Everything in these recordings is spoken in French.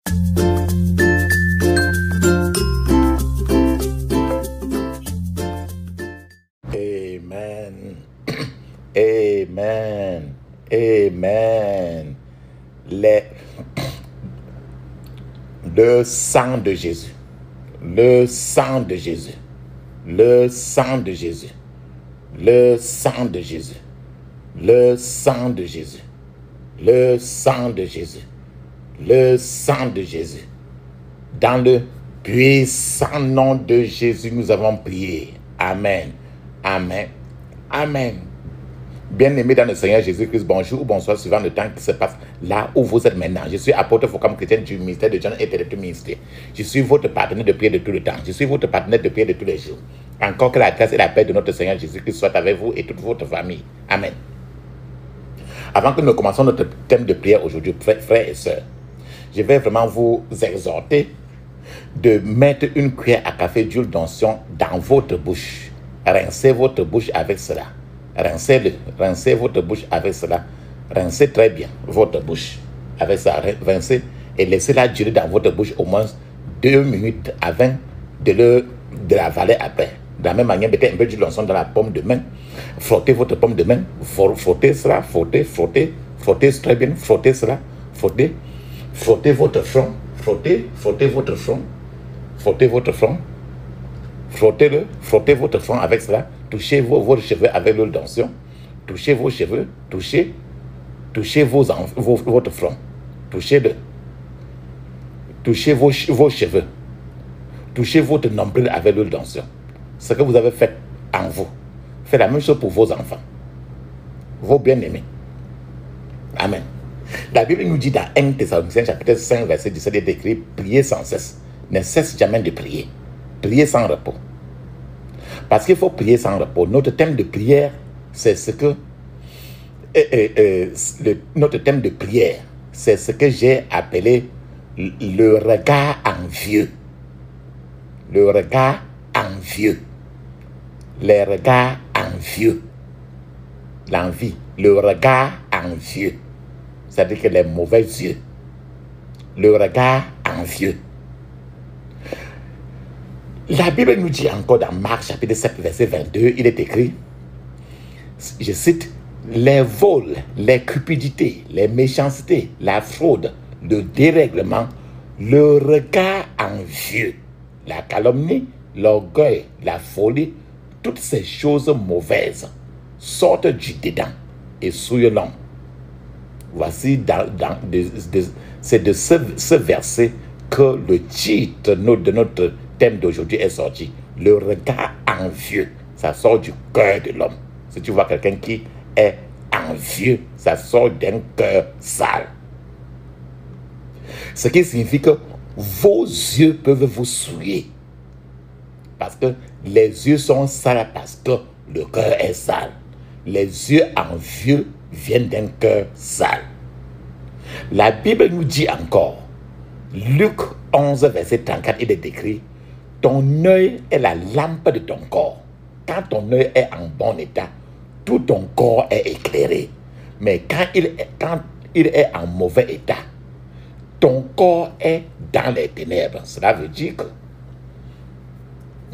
Amen. Amen. Amen. Le sang de Jésus. Le sang de Jésus. Le sang de Jésus. Le sang de Jésus. Le sang de Jésus. Le sang de Jésus. Le sang de Jésus. Dans le puissant nom de Jésus, nous avons prié. Amen. Amen. Amen. Bien-aimés dans le Seigneur Jésus-Christ, bonjour ou bonsoir, suivant le temps qui se passe là où vous êtes maintenant. Je suis apôtre Focam chrétien du ministère de John et de tout ministère. Je suis votre partenaire de prière de tout le temps. Je suis votre partenaire de prière de tous les jours. Encore que la grâce et la paix de notre Seigneur Jésus-Christ soient avec vous et toute votre famille. Amen. Avant que nous commencions notre thème de prière aujourd'hui, frères et sœurs, je vais vraiment vous exhorter de mettre une cuillère à café d'huile d'onction dans votre bouche. Rincez votre bouche avec cela. Rincez votre bouche avec cela. Rincez très bien votre bouche avec ça. Rincez et laissez-la durer dans votre bouche au moins 2 minutes avant de l'avaler après. De la même manière, mettez un peu d'huile d'onction dans la paume de main. Frottez votre paume de main. Frottez cela. Frottez très bien. Frottez cela. Frottez votre front. Frottez votre front. Frottez votre front. Frottez-le. Frottez votre front avec cela. Touchez vos cheveux avec l'huile d'onction. Touchez vos cheveux. Touchez votre front. Touchez-le. Touchez vos cheveux. Touchez votre nombril avec l'huile d'onction. Ce que vous avez fait en vous. Faites la même chose pour vos enfants. Vos bien-aimés. Amen. La Bible nous dit dans 1 Thessaloniciens chapitre 5 verset 17, il est écrit: priez sans cesse. Ne cesse jamais de prier. Priez sans repos. Parce qu'il faut prier sans repos. Notre thème de prière, c'est ce que notre thème de prière, c'est ce que j'ai appelé le regard envieux. Le regard envieux. Les regards envieux. L'envie. Le regard envieux. C'est-à-dire que les mauvais yeux. Le regard envieux. La Bible nous dit encore dans Marc chapitre 7 verset 22, il est écrit, je cite, les vols, les cupidités, les méchancetés, la fraude, le dérèglement, le regard envieux, la calomnie, l'orgueil, la folie, toutes ces choses mauvaises sortent du dedans et souillent l'homme. Voici c'est de ce verset que le titre de notre thème d'aujourd'hui est sorti. Le regard envieux, ça sort du cœur de l'homme. Si tu vois quelqu'un qui est envieux, ça sort d'un cœur sale. Ce qui signifie que vos yeux peuvent vous souiller. Parce que les yeux sont sales parce que le cœur est sale. Les yeux envieux viennent d'un cœur sale. La Bible nous dit encore, Luc 11 verset 34, il est écrit: ton œil est la lampe de ton corps. Quand ton œil est en bon état, tout ton corps est éclairé. Mais quand il est en mauvais état, ton corps est dans les ténèbres. Cela veut dire que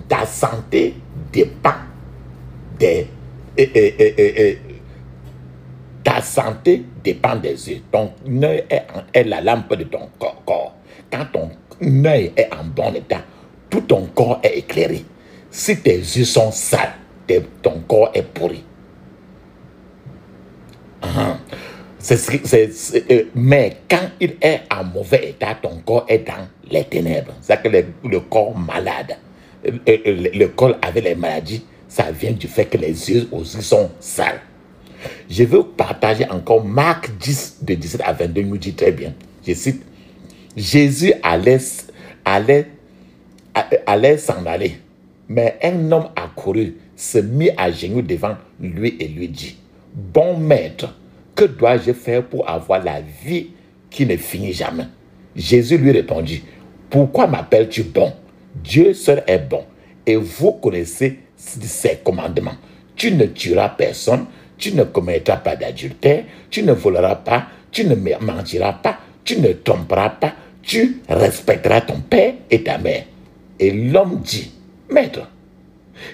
ta santé dépend ta santé dépend des yeux. Ton œil est la lampe de ton corps. Quand ton œil est en bon état, tout ton corps est éclairé. Si tes yeux sont sales, ton corps est pourri. Mais quand il est en mauvais état, ton corps est dans les ténèbres. C'est-à-dire que le corps malade, le corps avec les maladies, ça vient du fait que les yeux aussi sont sales. Je veux partager encore Marc 10, de 17 à 22, nous dit très bien. Je cite: Jésus allait s'en aller, mais un homme accourut, se mit à genoux devant lui et lui dit: bon maître, que dois-je faire pour avoir la vie qui ne finit jamais? Jésus lui répondit: pourquoi m'appelles-tu bon? Dieu seul est bon, et vous connaissez ses commandements. Tu ne tueras personne, tu ne commettras pas d'adultère, tu ne voleras pas, tu ne mentiras pas, tu ne tromperas pas, tu respecteras ton père et ta mère. Et l'homme dit, maître,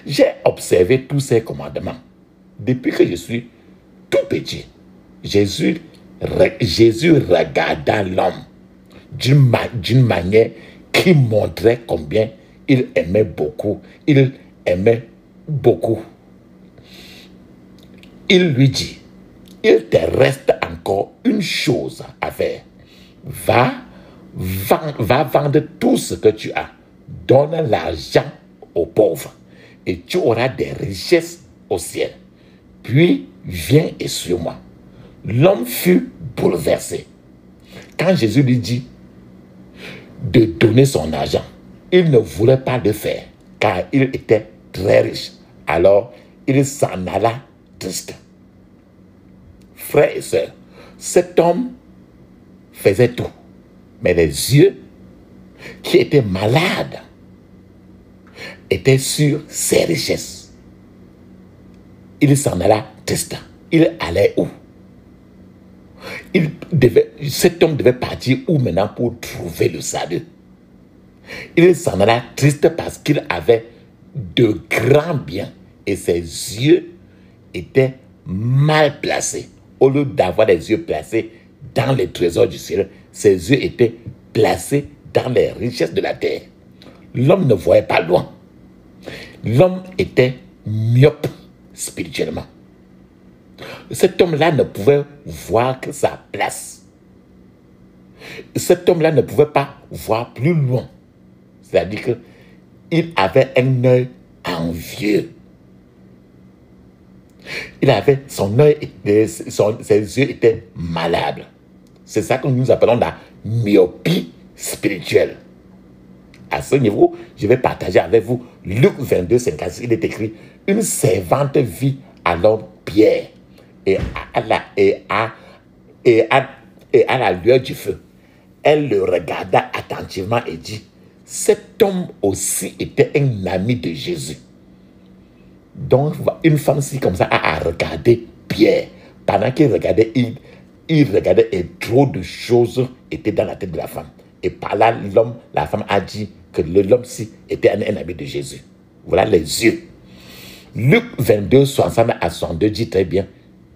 j'ai observé tous ces commandements depuis que je suis tout petit. Jésus regarda l'homme d'une manière qui montrait combien il aimait beaucoup. Il aimait beaucoup. Il lui dit, il te reste encore une chose à faire. Va vendre tout ce que tu as. Donne l'argent aux pauvres et tu auras des richesses au ciel. Puis viens et suis-moi. L'homme fut bouleversé. Quand Jésus lui dit de donner son argent, il ne voulait pas le faire car il était très riche. Alors, il s'en alla triste. Frères et sœurs, cet homme faisait tout, mais les yeux qui étaient malades étaient sur ses richesses. Il s'en alla triste. Il allait où? Cet homme devait partir où maintenant pour trouver le salut? Il s'en alla triste parce qu'il avait de grands biens et ses yeux étaient mal placés. Au lieu d'avoir les yeux placés dans les trésors du ciel, ses yeux étaient placés dans les richesses de la terre. L'homme ne voyait pas loin. L'homme était myope spirituellement. Cet homme-là ne pouvait voir que sa place. Cet homme-là ne pouvait pas voir plus loin. C'est-à-dire qu'il avait un œil envieux. Il avait son œil, ses yeux étaient malades. C'est ça que nous appelons la myopie spirituelle. À ce niveau, je vais partager avec vous Luc 22, 56. Il est écrit, une servante vit alors Pierre et à la lueur du feu. Elle le regarda attentivement et dit, cet homme aussi était un ami de Jésus. Donc, une femme si comme ça a regardé Pierre. Pendant qu'il regardait, il regardait et trop de choses étaient dans la tête de la femme. Et par là, la femme a dit que l'homme-ci était un ami de Jésus. Voilà les yeux. Luc 22, 60 à 62 dit très bien,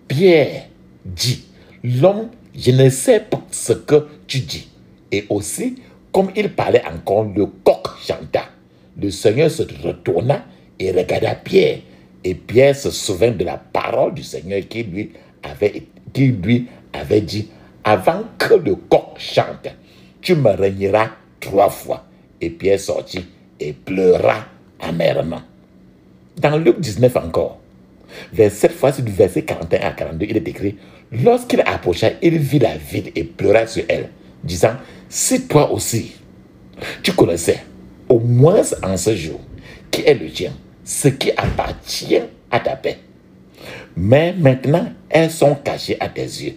Pierre dit, l'homme, je ne sais pas ce que tu dis. Et aussi, comme il parlait encore, le coq chanta. Le Seigneur se retourna et regarda Pierre. Et Pierre se souvint de la parole du Seigneur qui lui avait dit, avant que le coq chante, tu me régneras 3 fois. Et Pierre sortit et pleura amèrement. Dans Luc 19 encore, cette fois-ci du verset 41 à 42, il est écrit, lorsqu'il approcha, il vit la ville et pleura sur elle, disant, si toi aussi, tu connaissais, au moins en ce jour, qui est le tien, ce qui appartient à ta paix. Mais maintenant, elles sont cachées à tes yeux.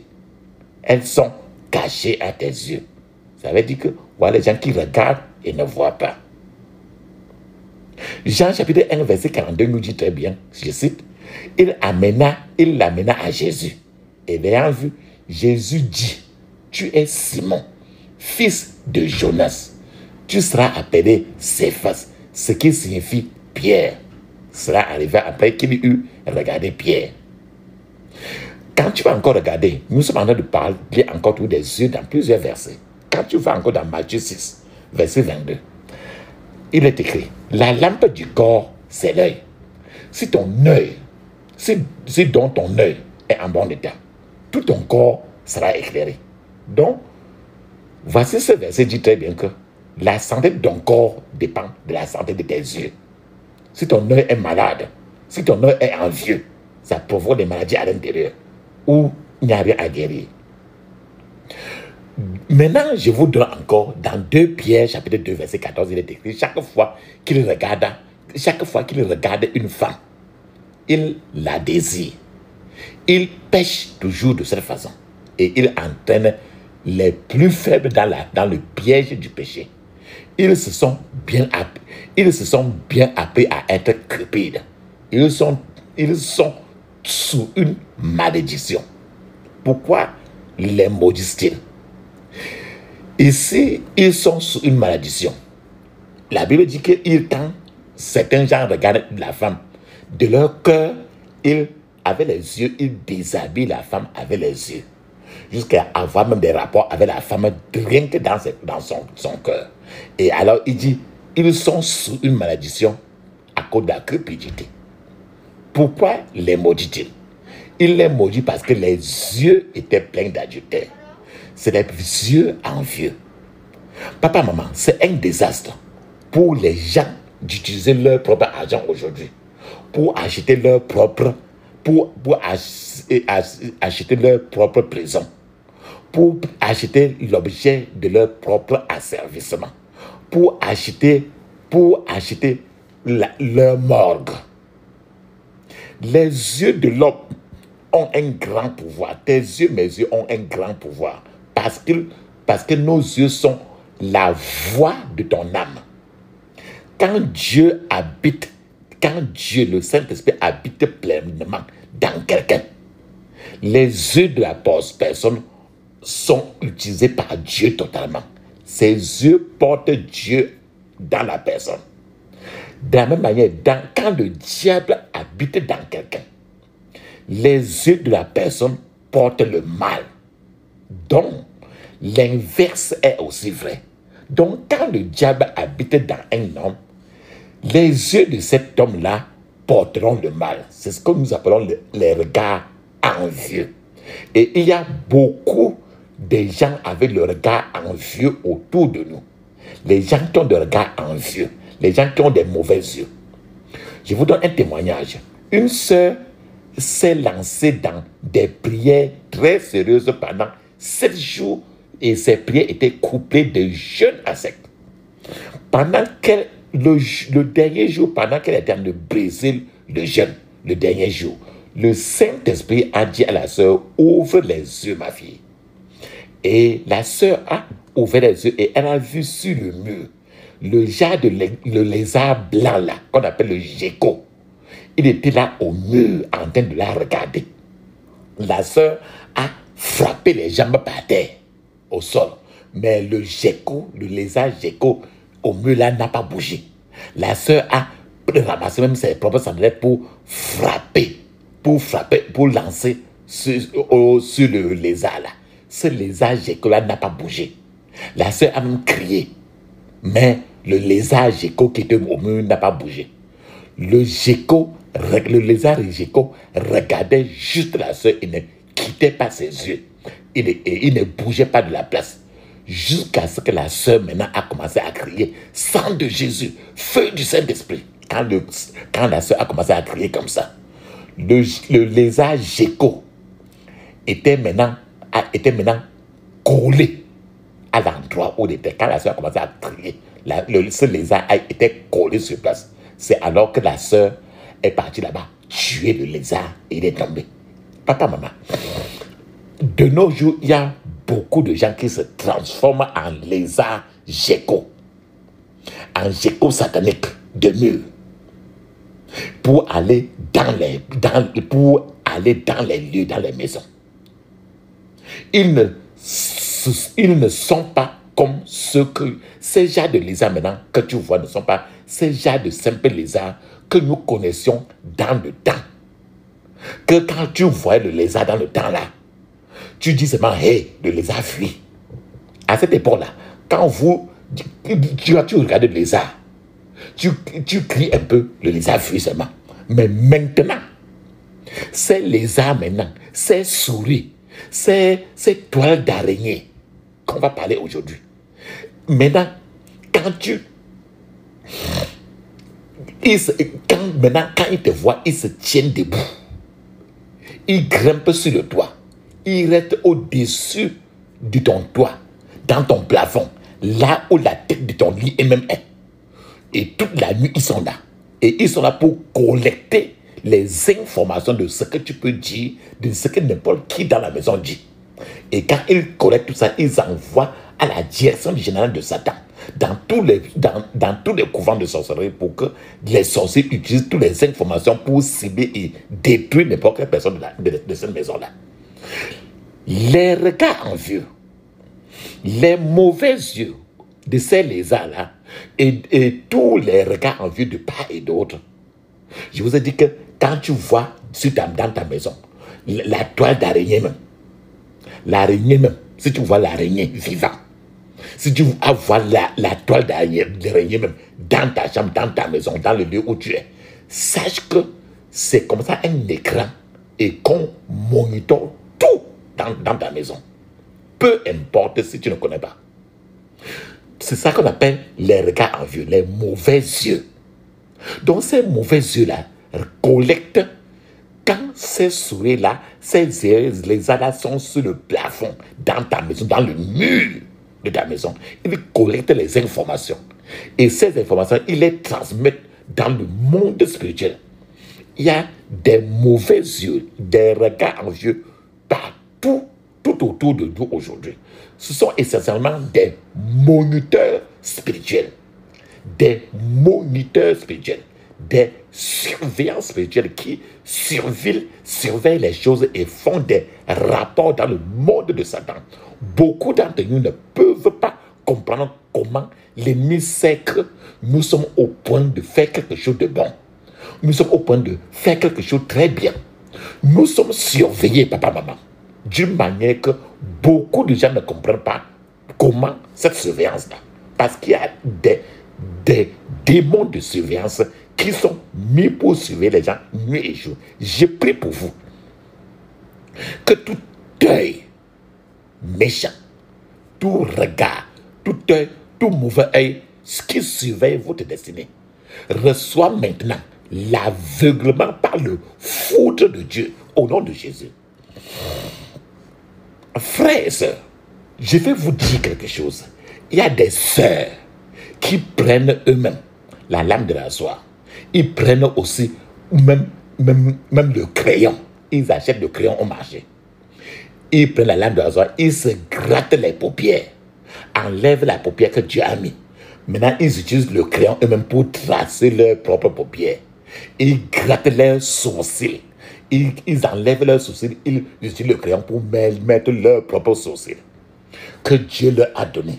Elles sont cachées à tes yeux. Ça veut dire que voilà les gens qui regardent et ne voient pas. Jean chapitre 1 verset 42 nous dit très bien, je cite, il l'amena à Jésus. Et l'ayant vu, Jésus dit, tu es Simon, fils de Jonas. Tu seras appelé Céphas, ce qui signifie Pierre. Cela arriva après qu'il eut regardé Pierre. Quand tu vas encore regarder, nous sommes en train de parler encore tous des yeux dans plusieurs versets. Quand tu vas encore dans Matthieu 6, verset 22, il est écrit, la lampe du corps, c'est l'œil. Si donc ton œil est en bon état, tout ton corps sera éclairé. Donc, voici ce verset dit très bien que la santé de ton corps dépend de la santé de tes yeux. Si ton œil est malade, si ton œil est envieux, ça provoque des maladies à l'intérieur où il n'y a rien à guérir. Maintenant, je vous donne encore dans 2 Pierre, chapitre 2, verset 14, il est écrit, chaque fois qu'il regarde une femme, il la désire. Il pêche toujours de cette façon et il entraîne les plus faibles dans le piège du péché. Ils se sont bien appris à être cupides. Ils sont sous une malédiction. Pourquoi les maudissent-ils? Ici, ils sont sous une malédiction. La Bible dit que quand certains gens regardent la femme, de leur cœur, ils, avec les yeux, ils déshabillent la femme avec les yeux. Jusqu'à avoir même des rapports avec la femme, rien que dans son cœur. Et alors, il dit, ils sont sous une malédiction à cause de la cupidité. Pourquoi les maudit-il? Il les maudit parce que les yeux étaient pleins d'adultère. C'est les yeux envieux. Papa, maman, c'est un désastre pour les gens d'utiliser leur propre argent aujourd'hui pour acheter leur propre, acheter leur propre prison, pour acheter l'objet de leur propre asservissement, pour acheter leur morgue. Les yeux de l'homme ont un grand pouvoir. Tes yeux, mes yeux ont un grand pouvoir. Parce que nos yeux sont la voix de ton âme. Quand Dieu, le Saint-Esprit habite pleinement dans quelqu'un, les yeux de la personne sont utilisés par Dieu totalement. Ses yeux portent Dieu dans la personne. De la même manière, quand le diable habite dans quelqu'un, les yeux de la personne portent le mal. Donc, l'inverse est aussi vrai. Donc, quand le diable habite dans un homme, les yeux de cet homme-là porteront le mal. C'est ce que nous appelons les regards envieux. Et il y a beaucoup de gens avec le regard envieux autour de nous. Les gens qui ont des regards envieux, les gens qui ont des mauvais yeux. Je vous donne un témoignage. Une sœur s'est lancée dans des prières très sérieuses pendant 7 jours et ses prières étaient couplées de jeûne à sec. Pendant le dernier jour, pendant qu'elle était en train de briser le jeûne, le dernier jour, le Saint-Esprit a dit à la sœur, ouvre les yeux, ma fille. Et la sœur a ouvert les yeux et elle a vu sur le mur le genre de le lézard blanc là, qu'on appelle le gecko. Il était là au mur en train de la regarder. La sœur a frappé les jambes par terre, au sol. Mais le gecko, le lézard gecko, au mur là n'a pas bougé. La sœur a ramassé même ses propres sandalettes pour frapper, pour lancer sur le lézard là. Ce lézard gecko là n'a pas bougé. La sœur a même crié. Mais le lézard gecko qui était au mur n'a pas bougé. Le lézard gecko regardait juste la sœur et ne quittait pas ses yeux. Il ne bougeait pas de la place. Jusqu'à ce que la sœur maintenant a commencé à crier « Sang de Jésus, feu du Saint-Esprit ». Quand la sœur a commencé à crier comme ça, le lézard gecko était maintenant collé à l'endroit où il était. Quand la sœur a commencé à crier, ce lézard a été collé sur place. C'est alors que la sœur est partie là-bas, tuer le lézard et il est tombé. Papa, maman, de nos jours, il y a beaucoup de gens qui se transforment en lézard gecko, en gecko satanique de mur, pour aller dans les lieux, dans les maisons. Ils ne sont pas comme ces genres de lézards maintenant que tu vois ne sont pas ces genres de simples lézards que nous connaissions dans le temps. Que quand tu voyais le lézard dans le temps là, tu dis seulement, hey, le lézard fuit. À cette époque-là, quand tu regardes le lézard, tu cries un peu, le lézard fuit seulement. Mais maintenant, ces lézards maintenant, ces souris, ces toiles d'araignée qu'on va parler aujourd'hui. Maintenant, quand ils te voient, ils se tiennent debout. Ils grimpent sur le toit. Ils restent au-dessus de ton toit, dans ton plafond, là où la tête de ton lit est même est. Et toute la nuit, ils sont là. Et ils sont là pour collecter les informations de ce que tu peux dire, de ce que n'importe qui dans la maison dit. Et quand ils collectent tout ça, ils envoient à la direction générale de Satan, dans tous les couvents de sorcellerie, pour que les sorciers utilisent toutes les informations pour cibler et détruire n'importe quelle personne de cette maison-là. Les regards envieux, Les mauvais yeux de ces lézards-là et tous les regards en vue de part et d'autre. Je vous ai dit que quand tu vois dans ta maison, la toile d'araignée même, l'araignée même, si tu vois l'araignée vivant, si tu vois la toile d'araignée même dans ta chambre, dans ta maison, dans le lieu où tu es, sache que c'est comme ça un écran et qu'on monitore tout dans ta maison. Peu importe si tu ne connais pas. C'est ça qu'on appelle les regards en vue, les mauvais yeux. Donc ces mauvais yeux-là collectent quand ces souris-là, ces lézards-là sont sur le plafond, dans ta maison, dans le mur de ta maison. Ils collectent les informations. Et ces informations, ils les transmettent dans le monde spirituel. Il y a des mauvais yeux, des regards en vue partout, tout autour de nous aujourd'hui. Ce sont essentiellement des moniteurs spirituels. Des moniteurs spirituels. Des surveillants spirituels qui surveillent les choses et font des rapports dans le monde de Satan. Beaucoup d'entre nous ne peuvent pas comprendre comment l'ennemi sait que nous sommes au point de faire quelque chose de bon. Nous sommes au point de faire quelque chose de très bien. Nous sommes surveillés, papa, maman, d'une manière que beaucoup de gens ne comprennent pas comment cette surveillance-là. Parce qu'il y a des démons de surveillance qui sont mis pour surveiller les gens nuit et jour. Je prie pour vous que tout œil méchant, tout regard, tout œil, tout mauvais œil qui surveille votre destinée reçoit maintenant l'aveuglement par le foudre de Dieu au nom de Jésus. Frères et sœurs, je vais vous dire quelque chose. Il y a des sœurs qui prennent eux-mêmes la lame de rasoir. Ils prennent aussi même le crayon. Ils achètent le crayon au marché. Ils prennent la lame de rasoir, ils se grattent les paupières, enlèvent la paupière que Dieu a mis. Maintenant, ils utilisent le crayon eux-mêmes pour tracer leurs propres paupières. Ils grattent leurs sourcils. Ils enlèvent leurs sourcils. Ils utilisent le crayon pour mettre leurs propres sourcils que Dieu leur a donné.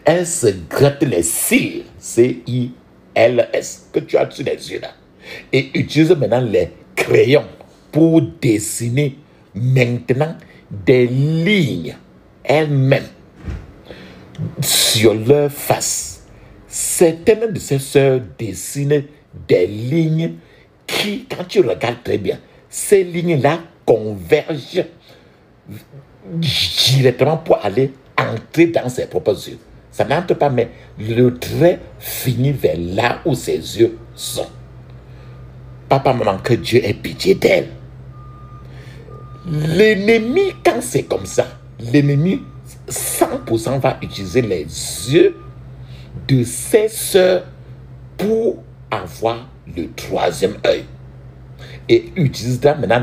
Elles se grattent les cils, C-I-L-S, que tu as sur les yeux là. Et utilisent maintenant les crayons pour dessiner maintenant des lignes elles-mêmes sur leur face. Certaines de ces sœurs dessinent des lignes qui, quand tu regardes très bien, ces lignes-là convergent directement pour aller entrer dans ses propres yeux. Ça n'entre pas, mais le trait finit vers là où ses yeux sont. Papa, maman, que Dieu ait pitié d'elle. L'ennemi, quand c'est comme ça, l'ennemi 100% va utiliser les yeux de ses sœurs pour avoir le troisième œil. Et utilisera maintenant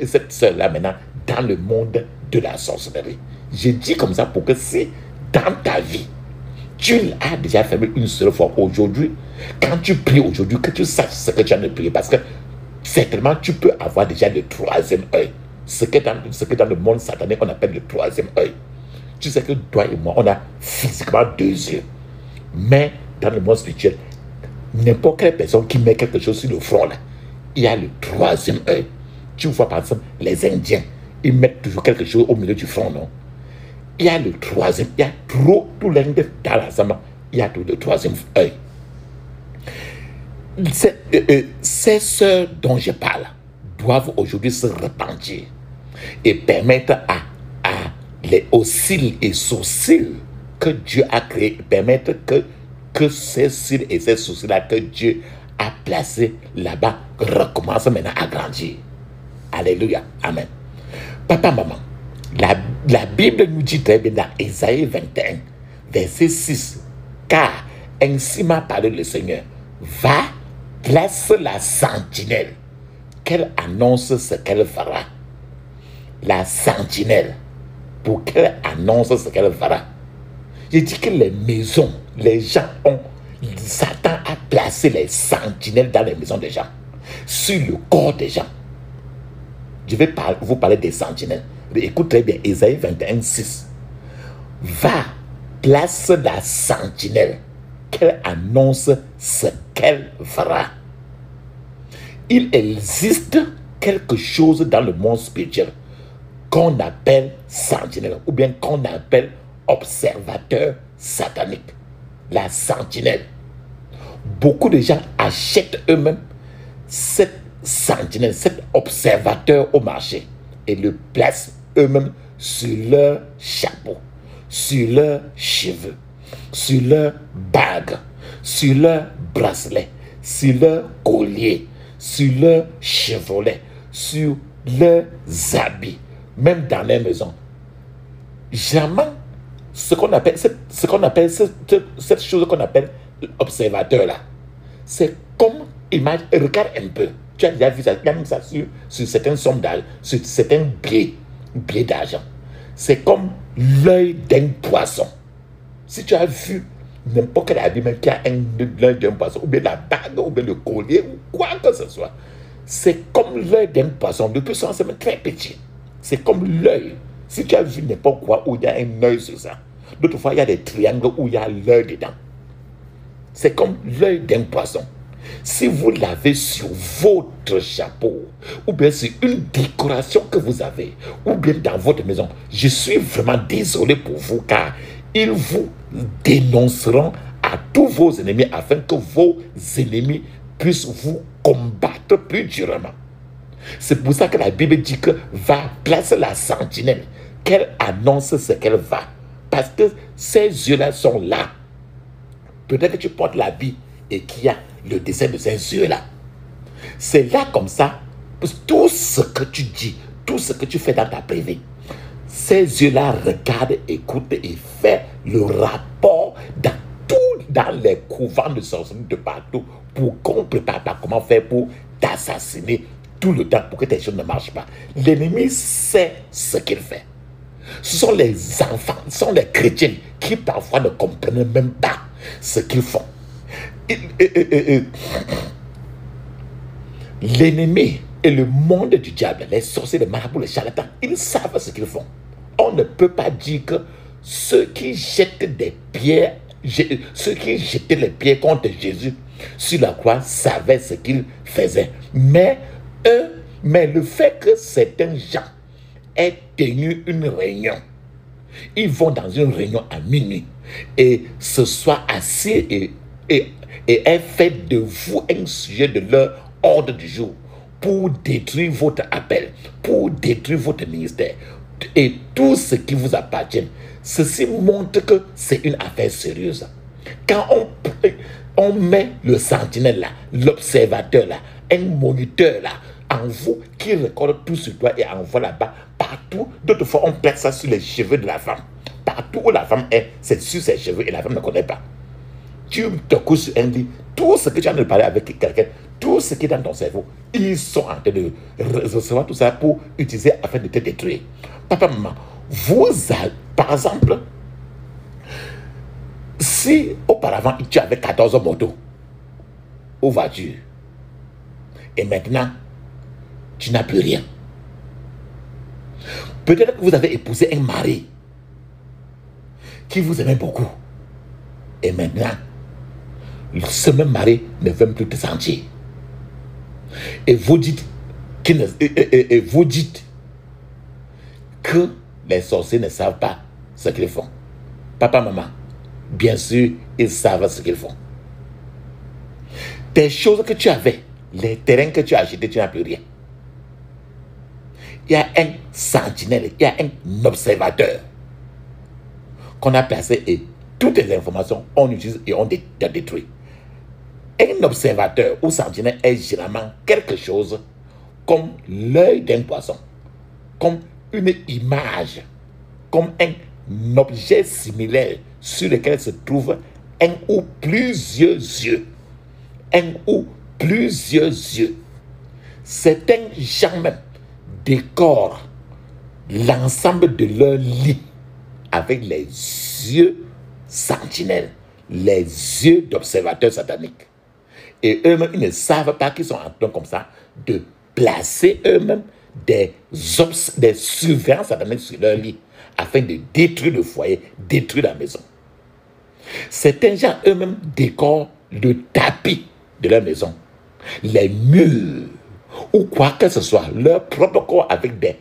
cette sœur-là maintenant dans le monde de la sorcellerie. Je dis comme ça pour que si dans ta vie, tu l'as déjà fait une seule fois aujourd'hui, quand tu pries aujourd'hui, que tu saches ce que tu as de prier, parce que certainement tu peux avoir déjà le troisième œil. Ce que dans le monde satanique on appelle le troisième œil. Tu sais que toi et moi, on a physiquement deux yeux. Mais dans le monde spirituel, n'importe quelle personne qui met quelque chose sur le front, là, il y a le troisième œil. Tu vois par exemple les Indiens, ils mettent toujours quelque chose au milieu du front, non? Il y a le troisième, il y a tout l'Inde dans l'ensemble, il y a tout le troisième œil. Ces sœurs dont je parle doivent aujourd'hui se repentir et permettre aux cils et sourcils que Dieu a créés, permettre que ces cils et ces sourcils-là que Dieu a placés là-bas recommencent maintenant à grandir. Alléluia. Amen. Papa, maman, la Bible nous dit très bien dans Ésaïe 21, verset 6, car ainsi m'a parlé le Seigneur, va, place la sentinelle, qu'elle annonce ce qu'elle fera. La sentinelle, pour qu'elle annonce ce qu'elle fera. Je dis que les maisons, les gens ont, Satan a placé les sentinelles dans les maisons des gens, sur le corps des gens. Je vais vous parler des sentinelles. Écoute très bien, Ésaïe 21, 6. va, place la sentinelle, qu'elle annonce ce qu'elle fera. Il existe quelque chose dans le monde spirituel qu'on appelle sentinelle ou bien qu'on appelle observateur satanique. La sentinelle. Beaucoup de gens achètent eux-mêmes cette sentinelle, cet observateur au marché et le placent eux-mêmes sur leur chapeau, sur leurs cheveux, sur leur bague, sur leur bracelet, sur leur collier, sur leur chevalet, sur leurs habits, même dans les maisons. Jamais cette chose qu'on appelle observateur là, c'est comme image. Regarde un peu. Tu as déjà vu ça, même ça sur certaines sommes d'argent, sur certains billets d'argent. C'est comme l'œil d'un poisson. Si tu as vu n'importe quel habit qui a l'œil d'un poisson, ou bien la bague, ou bien le collier, ou quoi que ce soit, c'est comme l'œil d'un poisson. Le poisson, c'est même très petit. C'est comme l'œil. Si tu as vu n'importe quoi où il y a un œil sur ça, d'autres fois, il y a des triangles où il y a l'œil dedans. C'est comme l'œil d'un poisson. Si vous l'avez sur votre chapeau, ou bien sur une décoration que vous avez, ou bien dans votre maison, je suis vraiment désolé pour vous, car ils vous dénonceront à tous vos ennemis afin que vos ennemis puissent vous combattre plus durement. C'est pour ça que la Bible dit que va placer la sentinelle, qu'elle annonce ce qu'elle va. Parce que ces yeux-là sont là. Peut-être que tu portes l'habit et qu'il y a le dessin de ces yeux-là. C'est là comme ça, tout ce que tu dis, tout ce que tu fais dans ta privée, ces yeux-là regardent, écoutent et font le rapport dans les couvents de sorcellerie de partout pour qu'on ne prépare pas comment faire pour t'assassiner tout le temps pour que tes choses ne marchent pas. L'ennemi sait ce qu'il fait. Ce sont les enfants, ce sont les chrétiens qui parfois ne comprennent même pas ce qu'ils font. L'ennemi et le monde du diable, les sorciers, les marabouts, les charlatans, ils savent ce qu'ils font. On ne peut pas dire que ceux qui jettent des pierres, ceux qui jetaient les pierres contre Jésus sur la croix savaient ce qu'ils faisaient. Mais le fait que certains gens aient tenu une réunion, ils vont dans une réunion à minuit et se soient assis et aient fait de vous un sujet de leur ordre du jour pour détruire votre appel, pour détruire votre ministère et tout ce qui vous appartient. Ceci montre que c'est une affaire sérieuse. Quand on met le sentinelle là, l'observateur là, un moniteur là, en vous qui recorde tout sur toi et envoie là-bas, partout. D'autres fois, on place ça sur les cheveux de la femme. Partout où la femme est, c'est sur ses cheveux et la femme ne connaît pas. Tu te couches sur un lit, tout ce que tu as de parler avec quelqu'un, tout ce qui est dans ton cerveau, ils sont en train de recevoir tout ça pour utiliser afin de te détruire. Papa, maman, par exemple, si auparavant tu avais 14 motos ou voitures, et maintenant, tu n'as plus rien. Peut-être que vous avez épousé un mari qui vous aimait beaucoup. Et maintenant, ce même mari ne veut plus te sentir. Et vous dites que les sorciers ne savent pas ce qu'ils font. Papa, maman, bien sûr, ils savent ce qu'ils font. Des choses que tu avais, les terrains que tu as achetés, tu n'as plus rien. Il y a un sentinelle, il y a un observateur qu'on a placé et toutes les informations, on utilise et on détruit. Un observateur ou sentinelle est généralement quelque chose comme l'œil d'un poisson, comme une image, comme un objet similaire sur lequel se trouve un ou plusieurs yeux. Un ou plusieurs yeux. Certains gens même décorent l'ensemble de leur lit avec les yeux sentinelles, les yeux d'observateurs sataniques. Et eux-mêmes, ils ne savent pas qu'ils sont en train comme ça de placer eux-mêmes des surveillants sataniques sur leur lit afin de détruire le foyer, détruire la maison. Certains gens eux-mêmes décorent le tapis de leur maison, les murs, ou quoi que ce soit, leur propre corps avec des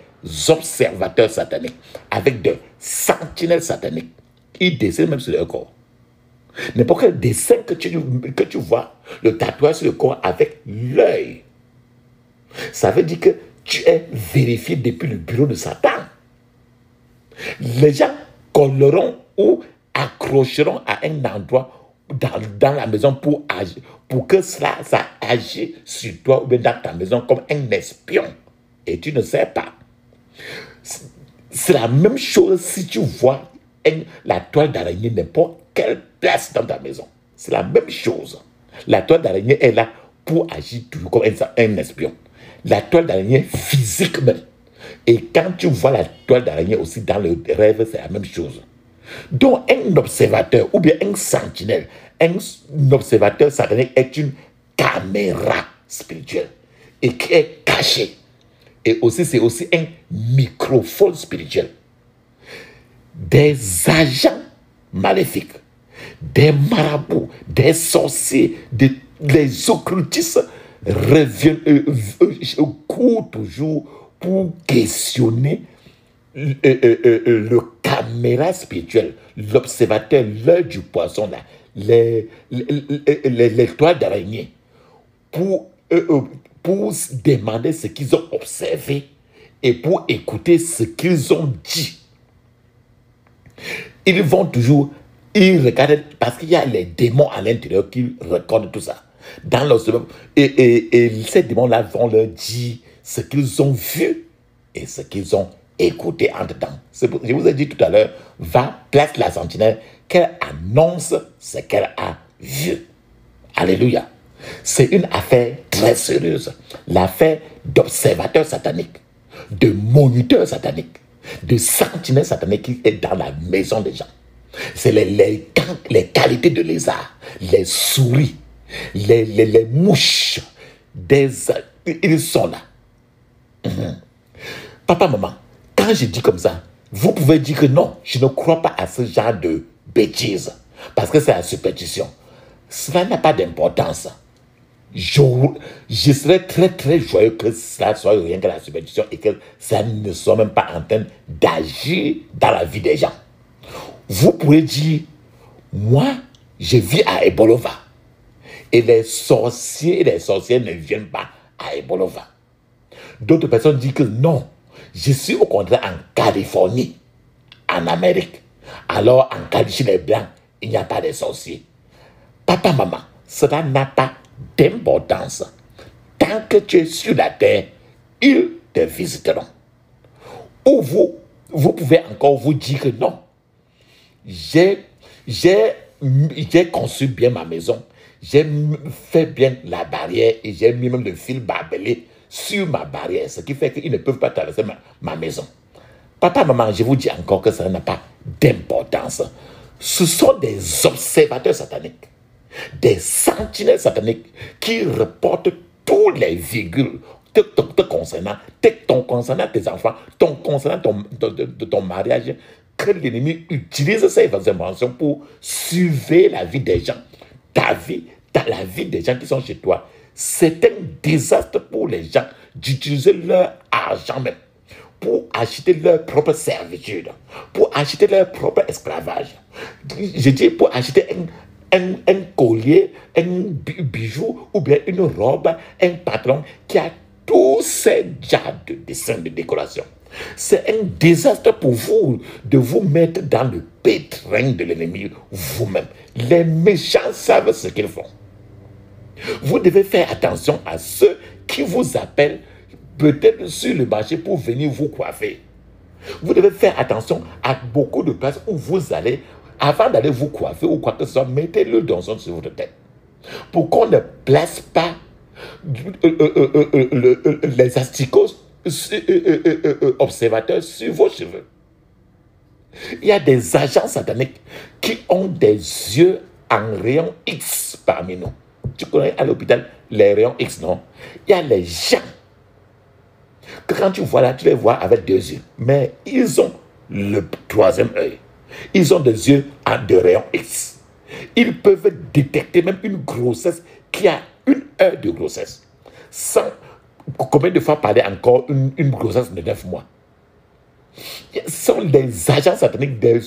observateurs sataniques, avec des sentinelles sataniques. Ils dessinent même sur leur corps. N'importe quel dessin que tu vois, le tatouage sur le corps avec l'œil, ça veut dire que tu es vérifié depuis le bureau de Satan. Les gens colleront ou accrocheront à un endroit dans la maison pour que ça agisse sur toi ou bien dans ta maison comme un espion. Et tu ne sais pas. C'est la même chose si tu vois la toile d'araignée n'importe quelle place dans ta maison. C'est la même chose. La toile d'araignée est là pour agir toujours comme un espion. La toile d'araignée physique même. Et quand tu vois la toile d'araignée aussi dans le rêve, c'est la même chose. Donc un observateur ou bien un sentinelle, un observateur satanique est une caméra spirituelle et qui est cachée. Et aussi, c'est aussi un microphone spirituel. Des agents maléfiques, des marabouts, des sorciers, des occultistes courent toujours pour questionner le caméra spirituel, l'observateur, l'œil du poisson, là, les toiles d'araignée, pour demander ce qu'ils ont observé et pour écouter ce qu'ils ont dit. Ils vont toujours, ils regardent, parce qu'il y a les démons à l'intérieur qui reconnent tout ça. Et ces démons-là vont leur dire ce qu'ils ont vu et ce qu'ils ont écouté en dedans. Je vous ai dit tout à l'heure, place la sentinelle, qu'elle annonce ce qu'elle a vu. Alléluia. C'est une affaire très sérieuse. L'affaire d'observateurs sataniques, de moniteurs sataniques, de sentinelles sataniques qui est dans la maison des gens. C'est les qualités de lézards, les souris, les mouches, ils sont là. Papa, maman, quand je dis comme ça, vous pouvez dire que non, je ne crois pas à ce genre de bêtises, parce que c'est la superstition. Cela n'a pas d'importance. Je serais très très joyeux que cela soit rien que la superstition et que ça ne soit même pas en train d'agir dans la vie des gens. Vous pouvez dire, moi, je vis à Ebolova. Et les sorciers et les sorcières ne viennent pas à Ebolova. D'autres personnes disent que non, je suis au contraire en Californie, en Amérique. Alors en Californie, les Blancs, il n'y a pas de sorciers. Papa, maman, cela n'a pas d'importance. Tant que tu es sur la terre, ils te visiteront. Ou vous pouvez encore vous dire que non, j'ai conçu bien ma maison, j'ai fait bien la barrière et j'ai mis même le fil barbelé sur ma barrière, ce qui fait qu'ils ne peuvent pas traverser ma maison. Papa, maman, je vous dis encore que ça n'a pas d'importance. Ce sont des observateurs sataniques, des sentinelles sataniques qui reportent tous les virgules te concernant, concernant tes enfants, concernant ton mariage, que l'ennemi utilise ces informations pour surveiller la vie des gens, ta vie, la vie des gens qui sont chez toi. C'est un désastre pour les gens d'utiliser leur argent même pour acheter leur propre servitude, pour acheter leur propre esclavage. Je dis pour acheter un collier, un bijou ou bien une robe, un patron qui a tous ces genres de dessins de décoration. C'est un désastre pour vous de vous mettre dans le pétrin de l'ennemi vous-même. Les méchants savent ce qu'ils font. Vous devez faire attention à ceux qui vous appellent peut-être sur le marché pour venir vous coiffer. Vous devez faire attention à beaucoup de places où vous allez, avant d'aller vous coiffer ou quoi que ce soit, mettez le donjon sur votre tête. Pour qu'on ne place pas les asticots observateurs sur vos cheveux. Il y a des agents sataniques qui ont des yeux en rayon X parmi nous. Tu connais à l'hôpital les rayons X, non? Il y a les gens que quand tu vois là, tu les vois avec deux yeux. Mais ils ont le troisième œil. Ils ont des yeux à de rayons X. Ils peuvent détecter même une grossesse qui a 1 heure de grossesse. Sans combien de fois parler encore une grossesse de 9 mois. Ce sont des agents sataniques, des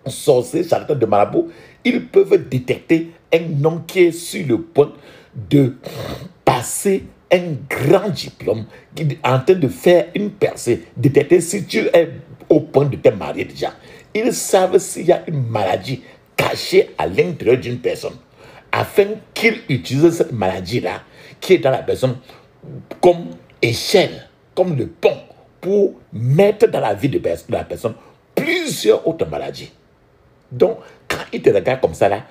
sorciers charlatans de marabout. Ils peuvent détecter un homme qui est sur le point de passer un grand diplôme, qui est en train de faire une percée, détecter si tu es au point de te marier déjà. Ils savent s'il y a une maladie cachée à l'intérieur d'une personne, afin qu'ils utilisent cette maladie-là, qui est dans la personne, comme échelle, comme le pont, pour mettre dans la vie de la personne plusieurs autres maladies. Donc, quand ils te regardent comme ça, là,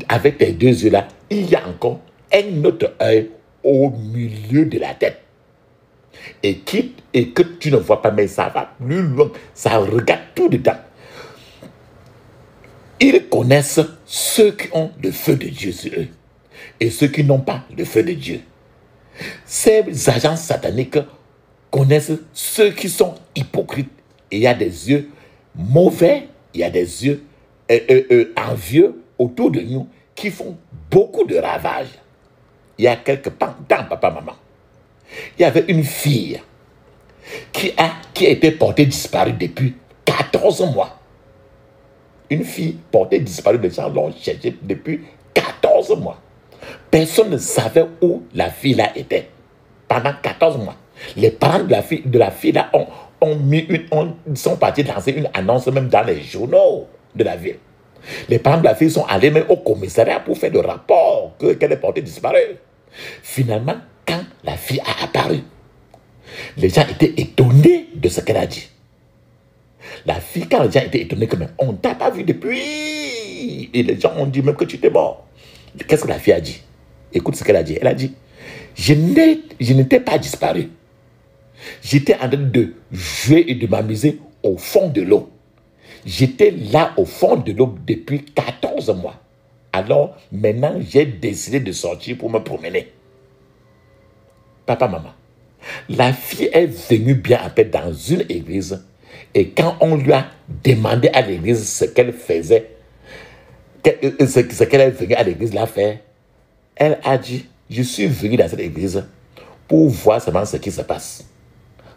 avec tes 2 yeux là, il y a encore un autre œil au milieu de la tête. Et que tu ne vois pas, mais ça va plus loin, ça regarde tout dedans. Ils connaissent ceux qui ont le feu de Dieu sur eux et ceux qui n'ont pas le feu de Dieu. Ces agents sataniques connaissent ceux qui sont hypocrites. Et il y a des yeux mauvais, il y a des yeux envieux autour de nous qui font beaucoup de ravages. Il y a quelque temps, papa, maman, il y avait une fille qui a été portée disparue depuis 14 mois. Une fille portée disparue, les gens l'ont cherchée depuis 14 mois. Personne ne savait où la fille là était pendant 14 mois. Les parents de la fille là sont partis lancer une annonce même dans les journaux de la ville. Les parents de la fille sont allés même au commissariat pour faire le rapport qu'elle est portée disparue. Finalement, quand la fille a apparu, les gens étaient étonnés de ce qu'elle a dit. La fille, quand les gens étaient étonnés, comme on ne t'a pas vu depuis. Et les gens ont dit même que tu étais mort. Qu'est-ce que la fille a dit? Écoute ce qu'elle a dit. Elle a dit, je n'étais pas disparu. J'étais en train de jouer et de m'amuser au fond de l'eau. J'étais là au fond de l'eau depuis 14 mois. Alors, maintenant, j'ai décidé de sortir pour me promener. Papa, maman, la fille est venue bien à peine dans une église et quand on lui a demandé à l'église ce qu'elle faisait, ce qu'elle est venue à l'église là faire, elle a dit, je suis venue dans cette église pour voir seulement ce qui se passe.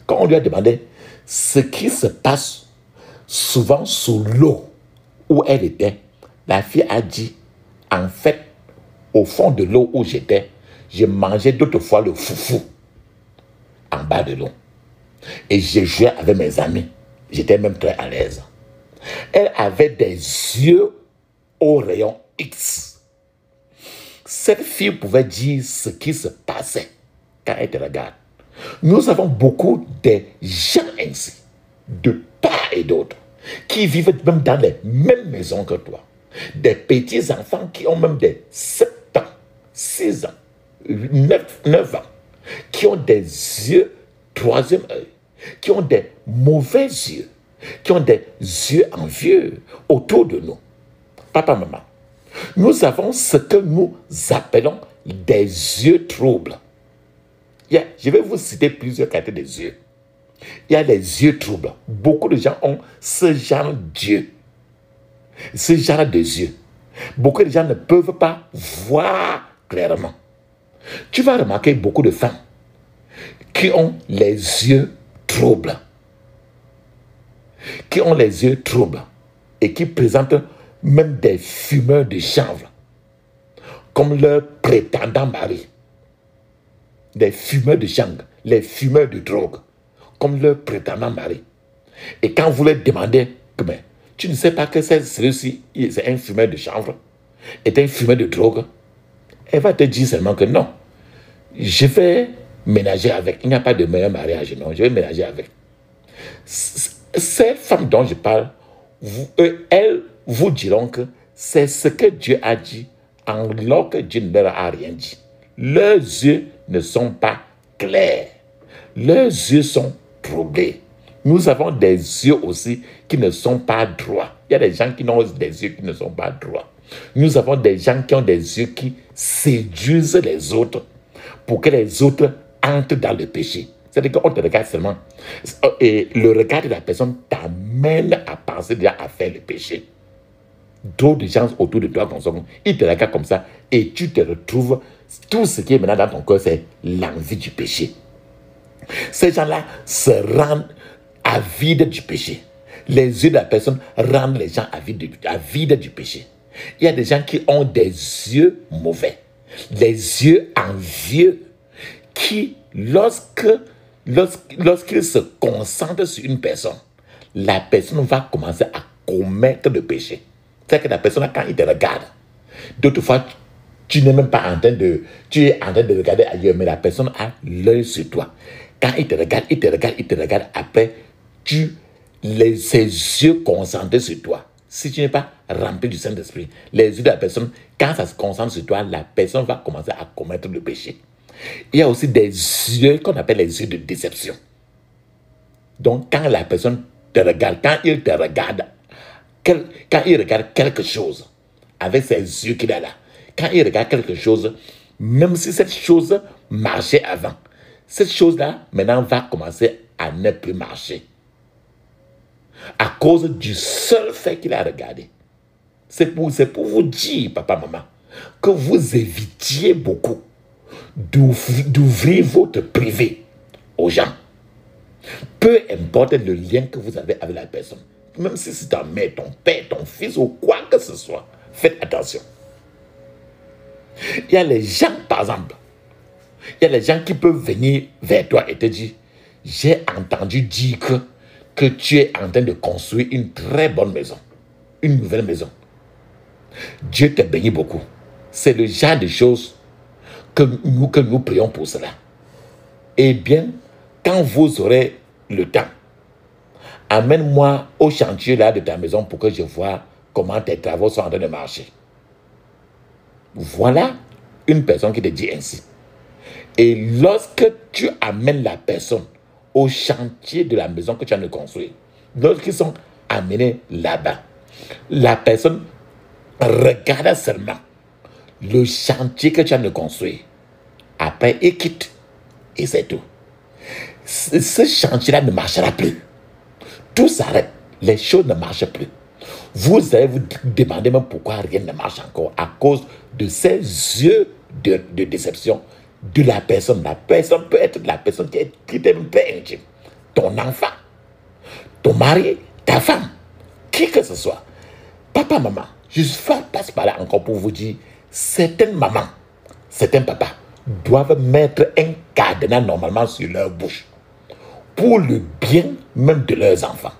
Quand on lui a demandé ce qui se passe souvent sous l'eau où elle était, la fille a dit, en fait, au fond de l'eau où j'étais, je mangeais d'autres fois le foufou en bas de l'eau. Et je jouais avec mes amis. J'étais même très à l'aise. Elle avait des yeux au rayon X. Cette fille pouvait dire ce qui se passait quand elle te regarde. Nous avons beaucoup de gens ainsi, de part et d'autre, qui vivent même dans les mêmes maisons que toi. Des petits enfants qui ont même des 7 ans, 6 ans, 9 ans, qui ont des yeux troisième œil, qui ont des mauvais yeux, qui ont des yeux envieux autour de nous. Papa, maman, nous avons ce que nous appelons des yeux troubles. Je vais vous citer plusieurs catégories des yeux. Il y a les yeux troubles. Beaucoup de gens ont ce genre d'yeux. Ce genre de yeux. Beaucoup de gens ne peuvent pas voir clairement. Tu vas remarquer beaucoup de femmes qui ont les yeux troubles. Qui ont les yeux troubles et qui présentent même des fumeurs de chanvre comme leur prétendant mari. Des fumeurs de chanvre, les fumeurs de drogue comme leur prétendant mari. Et quand vous leur demandez, tu ne sais pas que celui-ci, c'est un fumeur de chanvre, est un fumeur de drogue, elle va te dire seulement que non, je vais ménager avec. Il n'y a pas de meilleur mariage, non, je vais ménager avec. Ces femmes dont je parle, elles vous diront que c'est ce que Dieu a dit alors que Dieu ne leur a rien dit. Leurs yeux ne sont pas clairs. Leurs yeux sont troublés. Nous avons des yeux aussi qui ne sont pas droits. Il y a des gens qui ont des yeux qui ne sont pas droits. Nous avons des gens qui ont des yeux qui séduisent les autres pour que les autres entrent dans le péché. C'est-à-dire qu'on te regarde seulement et le regard de la personne t'amène t'amène à penser déjà à faire le péché. D'autres gens autour de toi, ils te regardent comme ça et tu te retrouves, tout ce qui est maintenant dans ton cœur, c'est l'envie du péché. Ces gens-là se rendent avides du péché. Les yeux de la personne rendent les gens avides du péché. Il y a des gens qui ont des yeux mauvais, des yeux envieux, qui, lorsqu'ils se concentrent sur une personne, la personne va commencer à commettre le péché. C'est que la personne, quand il te regarde, d'autres fois, tu n'es même pas en train de... Tu es en train de regarder ailleurs, mais la personne a l'œil sur toi. Quand il te regarde, il te regarde. Après, ses yeux concentrés sur toi. Si tu n'es pas rempli du Saint-Esprit, les yeux de la personne, quand ça se concentre sur toi, la personne va commencer à commettre le péché. Il y a aussi des yeux qu'on appelle les yeux de déception. Donc, quand la personne te regarde, quand il regarde quelque chose, avec ses yeux qu'il a là, quand il regarde quelque chose, même si cette chose marchait avant, cette chose-là, maintenant, va commencer à ne plus marcher. À cause du seul fait qu'il a regardé. C'est pour vous dire, papa, maman, que vous évitiez beaucoup d'ouvrir votre privé aux gens. Peu importe le lien que vous avez avec la personne, même si c'est ta mère, ton père, ton fils ou quoi que ce soit, faites attention. Il y a les gens, par exemple, il y a les gens qui peuvent venir vers toi et te dire, j'ai entendu dire que tu es en train de construire une très bonne maison, une nouvelle maison. Dieu te bénit beaucoup. C'est le genre de choses que nous prions pour cela. Eh bien, quand vous aurez le temps, amène-moi au chantier là de ta maison pour que je vois comment tes travaux sont en train de marcher. Voilà une personne qui te dit ainsi. Et lorsque tu amènes la personne au chantier de la maison que tu as de construire, lorsqu'ils sont amenés là-bas, la personne regarde seulement le chantier que tu as de construire. Après, il quitte. Et c'est tout. Ce chantier-là ne marchera plus. Tout s'arrête. Les choses ne marchent plus. Vous allez vous demander même pourquoi rien ne marche encore. À cause de ces yeux de déception de la personne. La personne peut être la personne qui t'aime peu intime. Ton enfant, ton mari, ta femme, qui que ce soit. Papa, maman, je passe par là encore pour vous dire, certaines mamans, certains papas doivent mettre un cadenas normalement sur leur bouche pour le bien même de leurs enfants.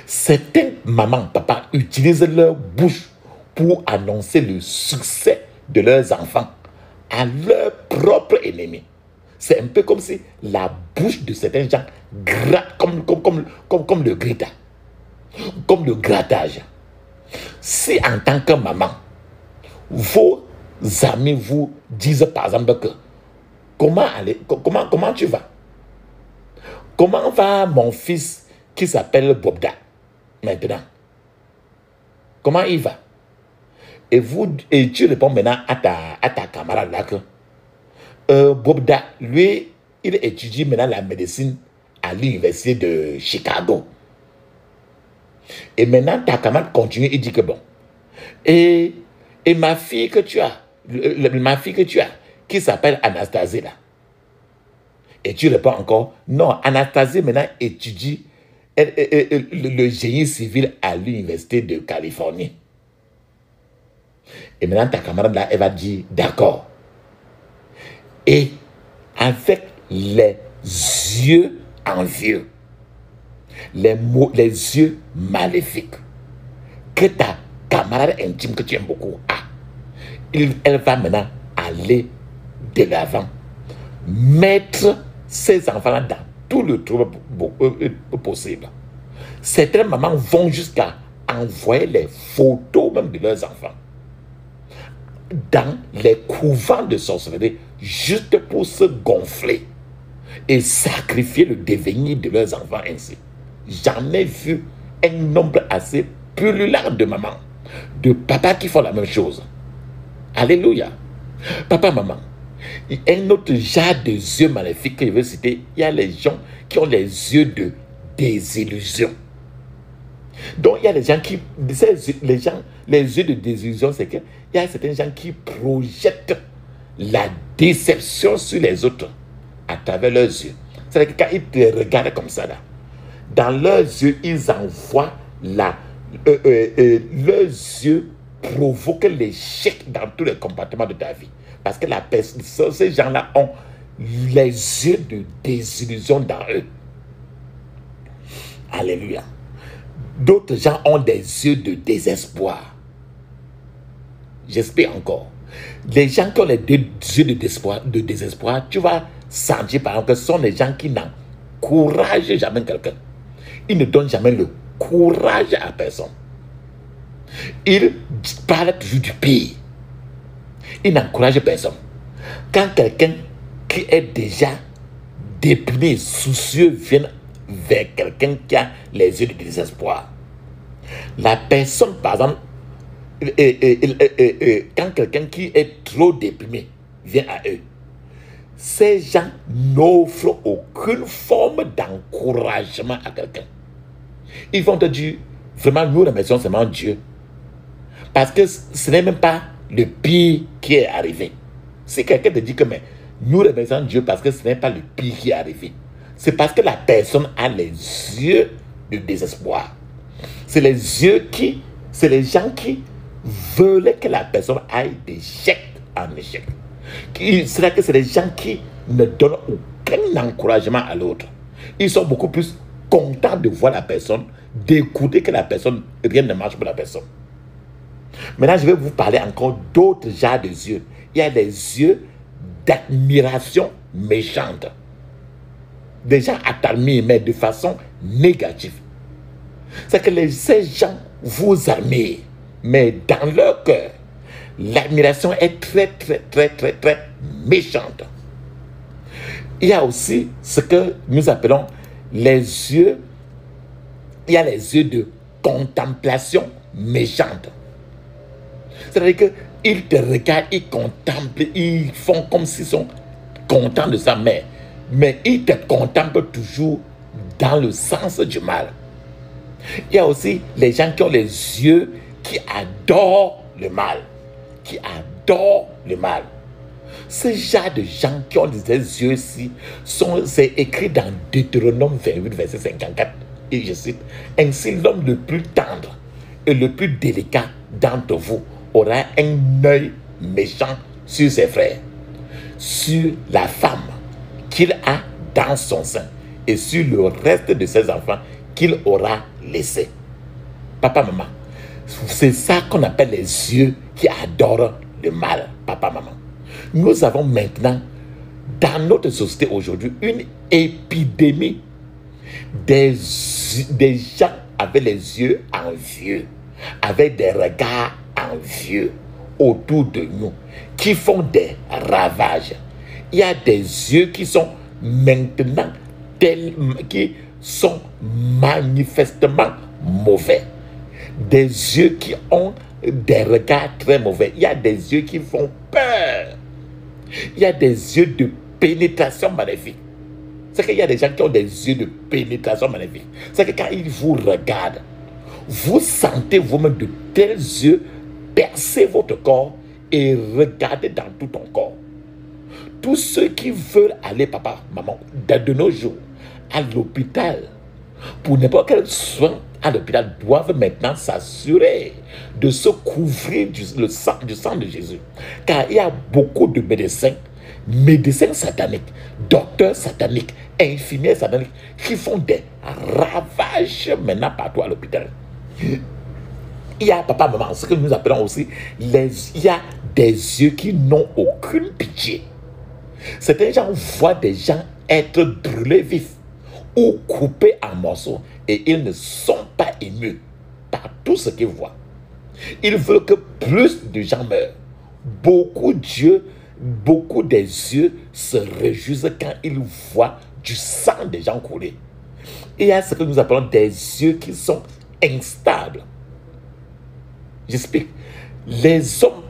Certaines mamans, papas utilisent leur bouche pour annoncer le succès de leurs enfants à leurs propres ennemis. C'est un peu comme si la bouche de certains gens gratte comme le grita, comme le grattage. Si en tant que maman, vos amis vous disent par exemple que comment tu vas? Comment va mon fils qui s'appelle Bobda maintenant? Comment il va? Et tu réponds maintenant à ta camarade là que Bobda, lui, il étudie maintenant la médecine à l'université de Chicago. Et maintenant, ta camarade continue et dit que bon. Et ma fille que tu as, qui s'appelle Anastasie là. Et tu réponds encore, non, Anastasie maintenant étudie le génie civil à l'université de Californie. Et maintenant, ta camarade là, elle va dire, d'accord. Et avec les yeux envieux, les yeux maléfiques que ta camarade intime que tu aimes beaucoup a, elle va maintenant aller de l'avant, mettre ces enfants-là dans tout le trouble possible. Certaines mamans vont jusqu'à envoyer les photos même de leurs enfants dans les couvents de sorcellerie juste pour se gonfler et sacrifier le devenir de leurs enfants ainsi. J'en ai vu un nombre assez pullulant de mamans, de papas qui font la même chose. Alléluia. Papa, maman, un autre genre de yeux maléfiques que je veux citer, il y a les gens qui ont les yeux de désillusion. Donc, il y a les gens qui, les yeux de désillusion, c'est qu'il y a certains gens qui projettent la déception sur les autres à travers leurs yeux. C'est-à-dire que quand ils te regardent comme ça, là, dans leurs yeux, ils envoient leurs yeux provoquent l'échec dans tous les compartiments de ta vie. Parce que ces gens-là ont les yeux de désillusion dans eux. Alléluia. D'autres gens ont des yeux de désespoir. J'explique encore. Les gens qui ont les yeux de désespoir, tu vas sentir par exemple que ce sont les gens qui n'encouragent jamais quelqu'un. Ils ne donnent jamais le courage à personne. Ils parlent toujours du pire. Ils n'encouragent personne. Quand quelqu'un qui est déjà déprimé, soucieux, vient vers quelqu'un qui a les yeux de désespoir, la personne, par exemple, quand quelqu'un qui est trop déprimé vient à eux, ces gens n'offrent aucune forme d'encouragement à quelqu'un. Ils vont te dire, vraiment, nous remercions seulement Dieu. Parce que ce n'est même pas le pire qui est arrivé. Si quelqu'un te dit que mais, nous remercions Dieu parce que ce n'est pas le pire qui est arrivé, c'est parce que la personne a les yeux de désespoir. C'est les gens qui veulent que la personne aille d'échec en échec. C'est-à-dire que c'est les gens qui ne donnent aucun encouragement à l'autre. Ils sont beaucoup plus contents de voir la personne, d'écouter que la personne, rien ne marche pour la personne. Maintenant, je vais vous parler encore d'autres genres de yeux. Il y a des yeux d'admiration méchante. Des gens admirent, mais de façon négative. C'est que ces gens vous admirent, mais dans leur cœur, l'admiration est très, très, très, très, très méchante. Il y a aussi ce que nous appelons les yeux. Il y a les yeux de contemplation méchante. C'est-à-dire qu'ils te regardent, ils contemplent, ils font comme s'ils sont contents de ça, mais ils te contemplent toujours dans le sens du mal. Il y a aussi les gens qui ont les yeux qui adorent le mal. Qui adorent le mal. Ce genre de gens qui ont des yeux-ci, c'est écrit dans Deutéronome 28, verset 54. Et je cite, « Ainsi l'homme le plus tendre et le plus délicat d'entre vous aura un œil méchant sur ses frères, sur la femme qu'il a dans son sein et sur le reste de ses enfants qu'il aura laissés. » Papa, maman, c'est ça qu'on appelle les yeux qui adorent le mal, papa, maman. Nous avons maintenant, dans notre société aujourd'hui, une épidémie des gens avec les yeux envieux, avec des regards envieux autour de nous, qui font des ravages. Il y a des yeux qui sont maintenant qui sont manifestement mauvais. Des yeux qui ont des regards très mauvais. Il y a des yeux qui font peur. Il y a des yeux de pénétration maléfique. C'est qu'il y a des gens qui ont des yeux de pénétration maléfique. C'est que quand ils vous regardent, vous sentez vous-même de tels yeux percer votre corps et regarder dans tout ton corps. Tous ceux qui veulent aller, papa, maman, de nos jours, à l'hôpital, pour n'importe quel soin à l'hôpital, doivent maintenant s'assurer de se couvrir du sang de Jésus. Car il y a beaucoup de médecins sataniques, docteurs sataniques, infirmiers sataniques, qui font des ravages maintenant partout à l'hôpital. Il y a, papa, maman, ce que nous appelons aussi, il y a des yeux qui n'ont aucune pitié. Certains gens voient des gens être brûlés vifs ou coupés en morceaux et ils ne sont pas émus par tout ce qu'ils voient. Ils veulent que plus de gens meurent. Beaucoup des yeux se réjouissent quand ils voient du sang des gens couler. Il y a ce que nous appelons des yeux qui sont instables. J'explique. Les hommes,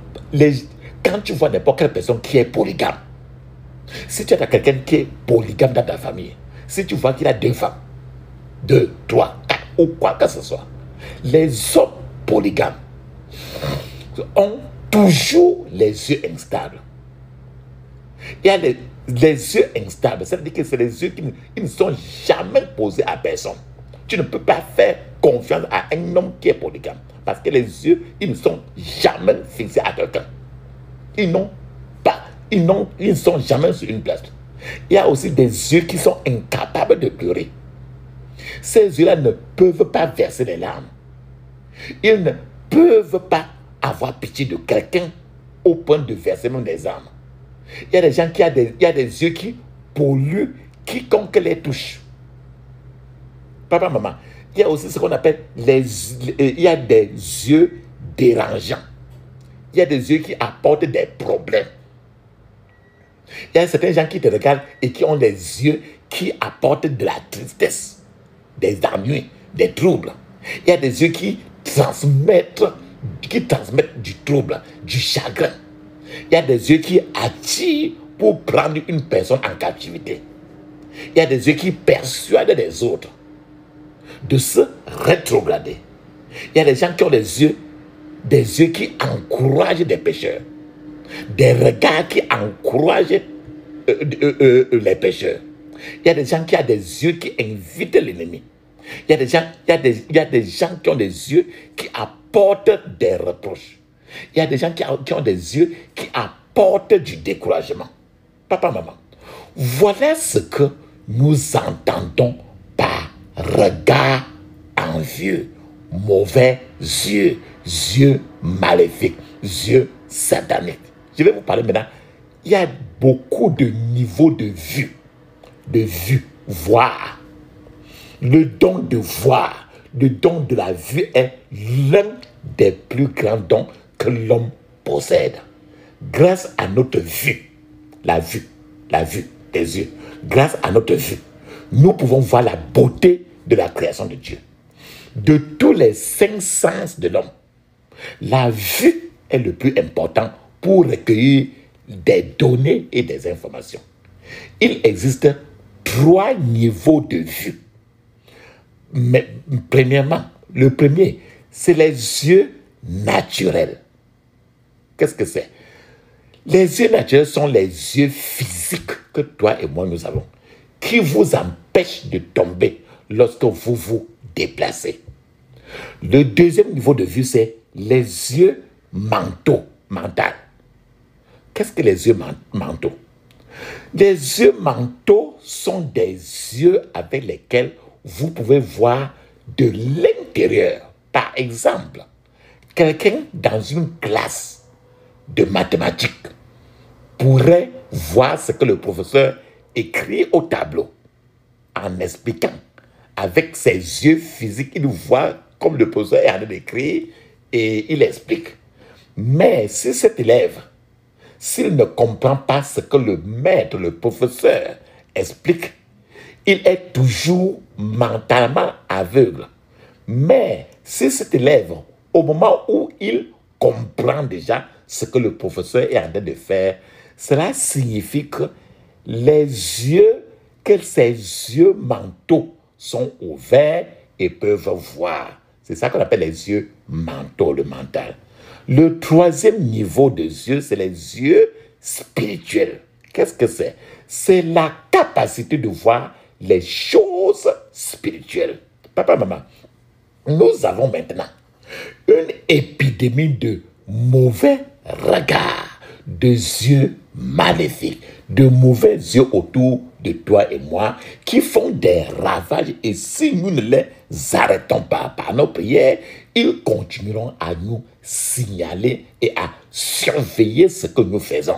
quand tu vois n'importe quelle personne qui est polygame, si tu as quelqu'un qui est polygame dans ta famille, si tu vois qu'il a 2 femmes, 2, 3, 4 ou quoi que ce soit, Les hommes polygames ont toujours les yeux instables. Il y a les yeux instables, ça veut dire que c'est les yeux qui ne sont jamais posés à personne. Tu ne peux pas faire confiance à un homme qui est polygame, parce que les yeux, ils ne sont jamais fixés à quelqu'un. Ils ne sont jamais sur une place. Il y a aussi des yeux qui sont incapables de pleurer. Ces yeux-là ne peuvent pas verser des larmes. Ils ne peuvent pas avoir pitié de quelqu'un au point de verser même des larmes. Il y a des gens qui ont des yeux qui polluent quiconque les touche. Papa, maman, il y a aussi ce qu'on appelle il y a des yeux dérangeants. Il y a des yeux qui apportent des problèmes. Il y a certains gens qui te regardent et qui ont des yeux qui apportent de la tristesse, des ennuis, des troubles. Il y a des yeux qui transmettent du trouble, du chagrin. Il y a des yeux qui attirent pour prendre une personne en captivité. Il y a des yeux qui persuadent les autres de se rétrograder. Il y a des gens qui ont des yeux qui encouragent des pécheurs. Des regards qui encouragent les pécheurs. Il y a des gens qui ont des yeux qui invitent l'ennemi. Il y a des gens qui ont des yeux qui apportent des reproches. Il y a des gens qui ont des yeux qui apportent du découragement. Papa, maman, voilà ce que nous entendons par regard envieux, mauvais yeux, yeux maléfiques, yeux sataniques. Je vais vous parler maintenant. Il y a beaucoup de niveaux de vue, voir. Le don de voir, le don de la vue est l'un des plus grands dons que l'homme possède. Grâce à notre vue, la vue des yeux, grâce à notre vue, nous pouvons voir la beauté de la création de Dieu. De tous les 5 sens de l'homme, la vue est le plus important pour recueillir des données et des informations. Il existe 3 niveaux de vue. Mais premièrement, le premier, c'est les yeux naturels. Qu'est-ce que c'est? Les yeux naturels sont les yeux physiques que toi et moi nous avons, qui vous empêchent de tomber lorsque vous vous déplacez. Le deuxième niveau de vue, c'est les yeux mentaux. Qu'est-ce que les yeux mentaux? Les yeux mentaux sont des yeux avec lesquels vous pouvez voir de l'intérieur. Par exemple, quelqu'un dans une classe de mathématiques pourrait voir ce que le professeur écrit au tableau en expliquant. Avec ses yeux physiques, il voit comme le professeur est en train d'écrire et il explique. Mais si cet élève, s'il ne comprend pas ce que le maître, le professeur explique, il est toujours mentalement aveugle. Mais si cet élève, au moment où il comprend déjà ce que le professeur est en train de faire, cela signifie que ses yeux mentaux sont ouverts et peuvent voir. C'est ça qu'on appelle les yeux mentaux, le mental. Le troisième niveau de yeux, c'est les yeux spirituels. Qu'est-ce que c'est? C'est la capacité de voir les choses spirituelles. Papa, maman, nous avons maintenant une épidémie de mauvais regards, de yeux maléfiques, de mauvais yeux autour de toi et moi qui font des ravages, et si nous ne les arrêtons pas par nos prières, ils continueront à nous signaler et à surveiller ce que nous faisons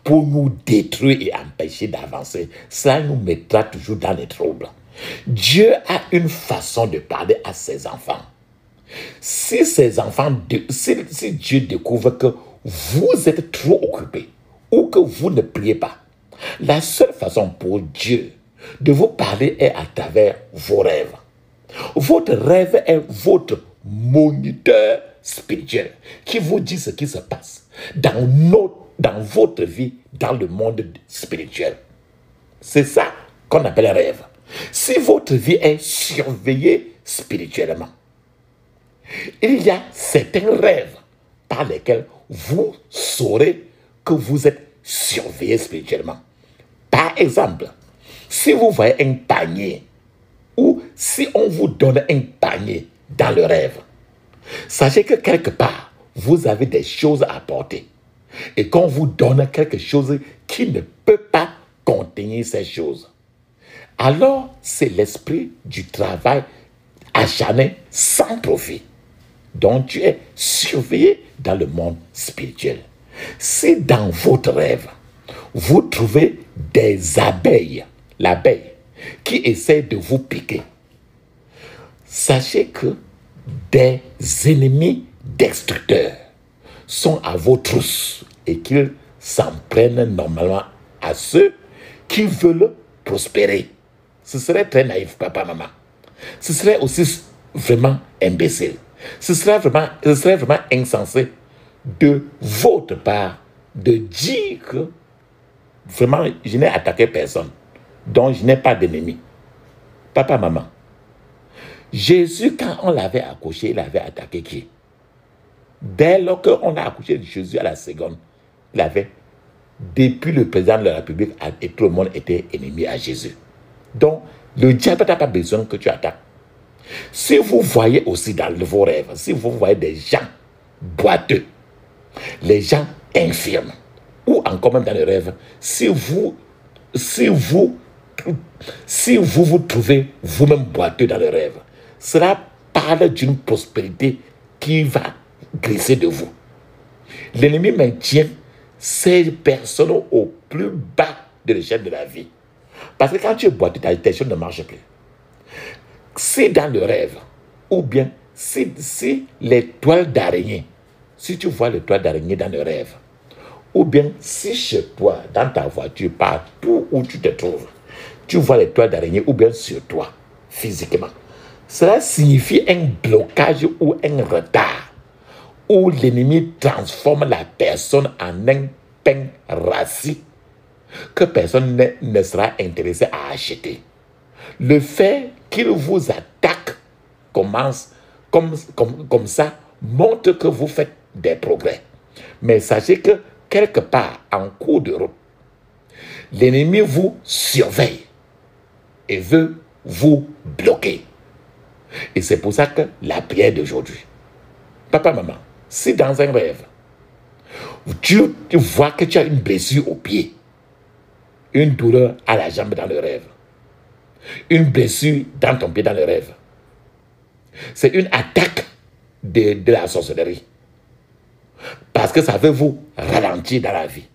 pour nous détruire et empêcher d'avancer. Ça nous mettra toujours dans les troubles. Dieu a une façon de parler à ses enfants. Si Dieu découvre que vous êtes trop occupés ou que vous ne priez pas, la seule façon pour Dieu de vous parler est à travers vos rêves. Votre rêve est votre moniteur spirituel qui vous dit ce qui se passe dans votre vie, dans le monde spirituel. C'est ça qu'on appelle un rêve. Si votre vie est surveillée spirituellement, Il y a certains rêves par lesquels vous saurez que vous êtes surveillé spirituellement. Par exemple, si vous voyez un panier ou si on vous donne un panier dans le rêve, sachez que quelque part, vous avez des choses à porter. Et qu'on vous donne quelque chose qui ne peut pas contenir ces choses, alors c'est l'esprit du travail acharné sans profit dont tu es surveillé dans le monde spirituel. Si dans votre rêve, vous trouvez des abeilles, l'abeille, qui essaie de vous piquer, sachez que des ennemis destructeurs sont à vos trousses et qu'ils s'en prennent normalement à ceux qui veulent prospérer. Ce serait très naïf, papa, maman. Ce serait aussi vraiment imbécile. Ce serait vraiment insensé de votre part de dire que vraiment je n'ai attaqué personne, donc je n'ai pas d'ennemi. Papa, maman, Jésus, quand on l'avait accouché, il avait attaqué qui? Dès lors qu'on a accouché de Jésus à la seconde, il avait, depuis le président de la République et tout le monde était ennemi à Jésus. Donc, le diable n'a pas besoin que tu attaques. Si vous voyez aussi dans vos rêves, si vous voyez des gens boiteux, les gens infirmes, ou encore même dans les rêves, si vous vous trouvez vous-même boiteux dans le rêve, cela parle d'une prospérité qui va glisser de vous. L'ennemi maintient ces personnes au plus bas de l'échelle de la vie. Parce que quand tu es boiteux, tes choses ne marchent plus. Si dans le rêve, ou bien si les toiles d'araignée, si tu vois les toiles d'araignée dans le rêve, ou bien si chez toi, dans ta voiture, partout où tu te trouves, tu vois les toiles d'araignée, ou bien sur toi, physiquement, cela signifie un blocage ou un retard, où l'ennemi transforme la personne en un pain rassis que personne ne sera intéressé à acheter. Le fait qu'il vous attaque comme ça montre que vous faites des progrès. Mais sachez que quelque part, en cours de route, l'ennemi vous surveille et veut vous bloquer. Et c'est pour ça que la prière d'aujourd'hui, papa, maman, si dans un rêve, tu vois que tu as une blessure au pied, une douleur à la jambe dans le rêve, une blessure dans ton pied dans le rêve, c'est une attaque de la sorcellerie. Parce que ça veut vous ralentir dans la vie.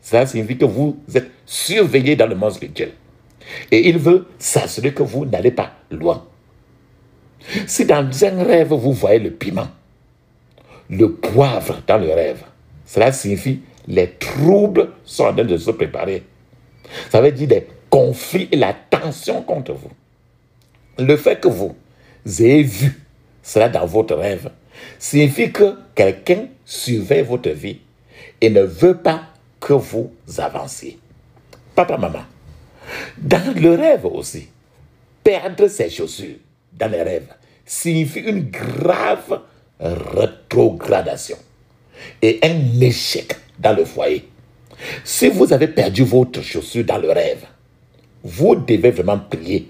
Ça signifie que vous êtes surveillé dans le monde spirituel. Et il veut s'assurer que vous n'allez pas loin. Si dans un rêve, vous voyez le piment, le poivre dans le rêve, cela signifie les troubles sont en train de se préparer. Ça veut dire des conflits et la tension contre vous. Le fait que vous ayez vu cela dans votre rêve signifie que quelqu'un surveille votre vie et ne veut pas que vous avanciez. Papa, maman, dans le rêve aussi, perdre ses chaussures dans les rêves signifie une grave rétrogradation et un échec dans le foyer. Si vous avez perdu votre chaussure dans le rêve, vous devez vraiment prier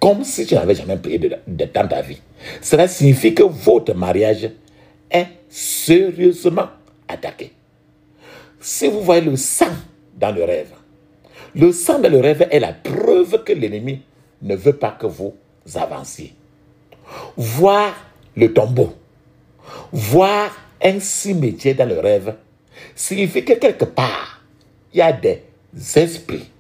comme si tu n'avais jamais prié dans ta vie. Cela signifie que votre mariage est sérieusement attaqué. Si vous voyez le sang dans le rêve est la preuve que l'ennemi ne veut pas que vous avanciez. Voir le tombeau, voir un cimetière dans le rêve, signifie que quelque part, il y a des esprits,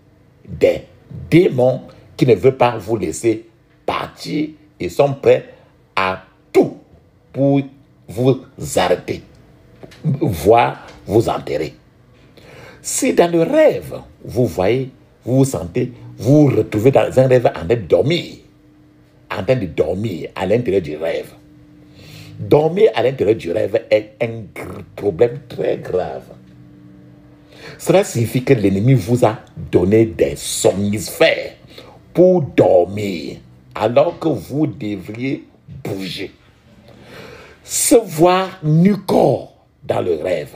des démons qui ne veulent pas vous laisser partir et sont prêts à tout pour vous arrêter, voire vous enterrer. Si dans le rêve, vous voyez, vous vous sentez, vous vous retrouvez dans un rêve en train de dormir à l'intérieur du rêve. Dormir à l'intérieur du rêve est un problème très grave. Cela signifie que l'ennemi vous a donné des somnifères pour dormir, alors que vous devriez bouger. Se voir nu corps dans le rêve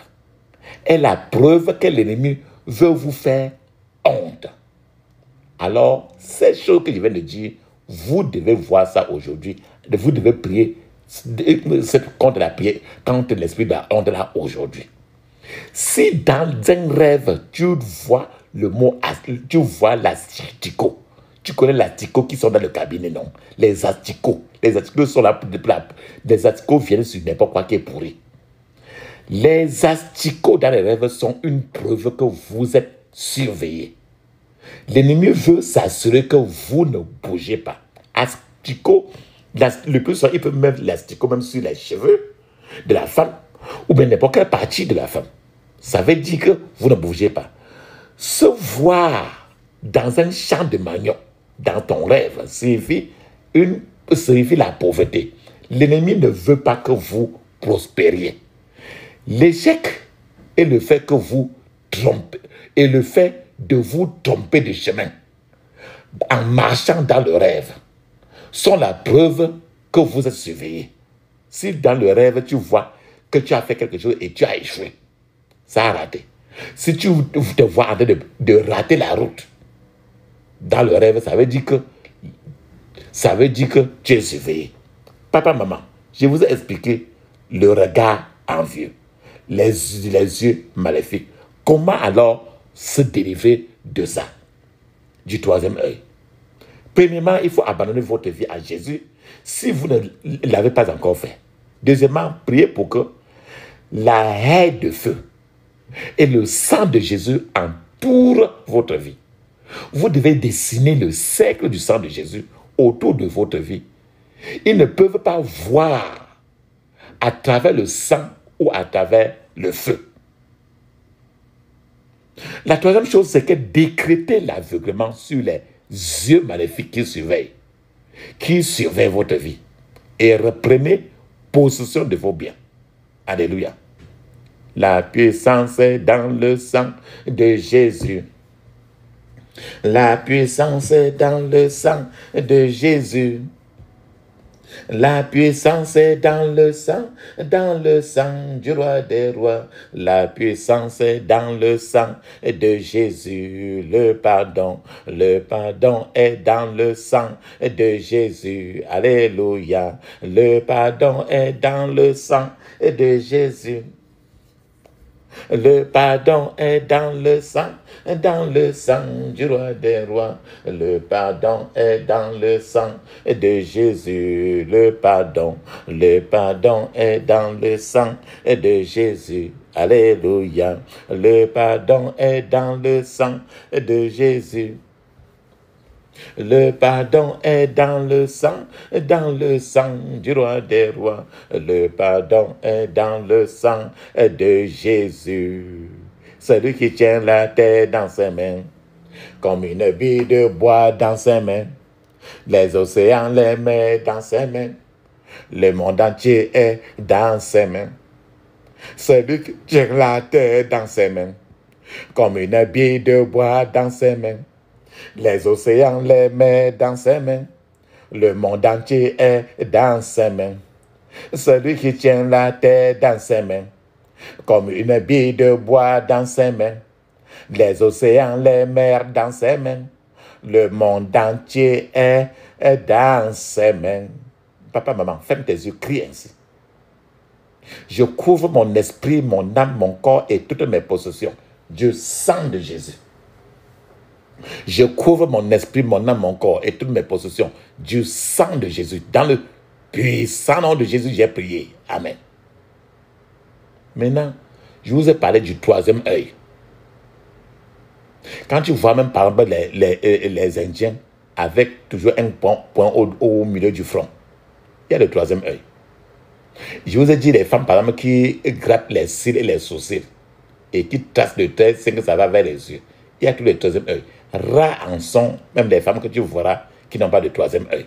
est la preuve que l'ennemi veut vous faire honte. Alors, ces choses que je viens de dire, vous devez voir ça aujourd'hui. Vous devez prier contre la prière, contre l'esprit de la honte là aujourd'hui. Si dans un rêve, tu vois le mot, tu vois l'asticot. Tu connais l'asticot qui sont dans le cabinet, non? Les asticots. Les asticots sont là pour les asticots viennent sur n'importe quoi qui est pourri. Les asticots dans les rêves sont une preuve que vous êtes surveillé. L'ennemi veut s'assurer que vous ne bougez pas. Asticot, le plus souvent, il peut mettre l'asticot même sur les cheveux de la femme ou bien n'importe quelle partie de la femme. Ça veut dire que vous ne bougez pas. Se voir dans un champ de manioc, dans ton rêve, signifie la pauvreté. L'ennemi ne veut pas que vous prospériez. L'échec est le fait que vous trompez, et le fait de vous tromper de chemin en marchant dans le rêve sont la preuve que vous êtes surveillé. Si dans le rêve tu vois que tu as fait quelque chose et tu as échoué, ça a raté. Si tu te vois en train de rater la route dans le rêve, ça veut dire que tu es surveillé. Papa, maman, je vous ai expliqué le regard envieux, les yeux maléfiques. Comment alors se délivrer de ça, du troisième œil? Premièrement, il faut abandonner votre vie à Jésus si vous ne l'avez pas encore fait. Deuxièmement, priez pour que la haie de feu et le sang de Jésus entourent votre vie. Vous devez dessiner le cercle du sang de Jésus autour de votre vie. Ils ne peuvent pas voir à travers le sang ou à travers le feu. La troisième chose, c'est que décrétez l'aveuglement sur les yeux maléfiques qui surveillent votre vie. Et reprenez possession de vos biens. Alléluia. La puissance est dans le sang de Jésus. La puissance est dans le sang de Jésus. La puissance est dans le sang du roi des rois. La puissance est dans le sang de Jésus. Le pardon est dans le sang de Jésus. Alléluia. Le pardon est dans le sang de Jésus. Le pardon est dans le sang du roi des rois. Le pardon est dans le sang de Jésus. Le pardon est dans le sang de Jésus. Alléluia. Le pardon est dans le sang de Jésus. Le pardon est dans le sang du roi des rois. Le pardon est dans le sang de Jésus. Celui qui tient la terre dans ses mains, comme une bille de bois dans ses mains. Les océans, les mers dans ses mains. Le monde entier est dans ses mains. Celui qui tient la terre dans ses mains, comme une bille de bois dans ses mains. Les océans, les mers dans ses mains. Le monde entier est dans ses mains. Celui qui tient la terre dans ses mains, comme une bille de bois dans ses mains. Les océans, les mers dans ses mains. Le monde entier est dans ses mains. Papa, maman, ferme tes yeux, crie ainsi. Je couvre mon esprit, mon âme, mon corps et toutes mes possessions du sang de Jésus. Je couvre mon esprit, mon âme, mon corps et toutes mes possessions du sang de Jésus. Dans le puissant nom de Jésus, j'ai prié. Amen. Maintenant, je vous ai parlé du troisième œil. Quand tu vois même par exemple les Indiens avec toujours un point au milieu du front, il y a le troisième œil. Je vous ai dit les femmes par exemple qui grattent les cils et les sourcils et qui tracent le trait sans que ça va vers les yeux. Il y a tout le troisième œil. Rares en sont même les femmes que tu verras qui n'ont pas de troisième œil.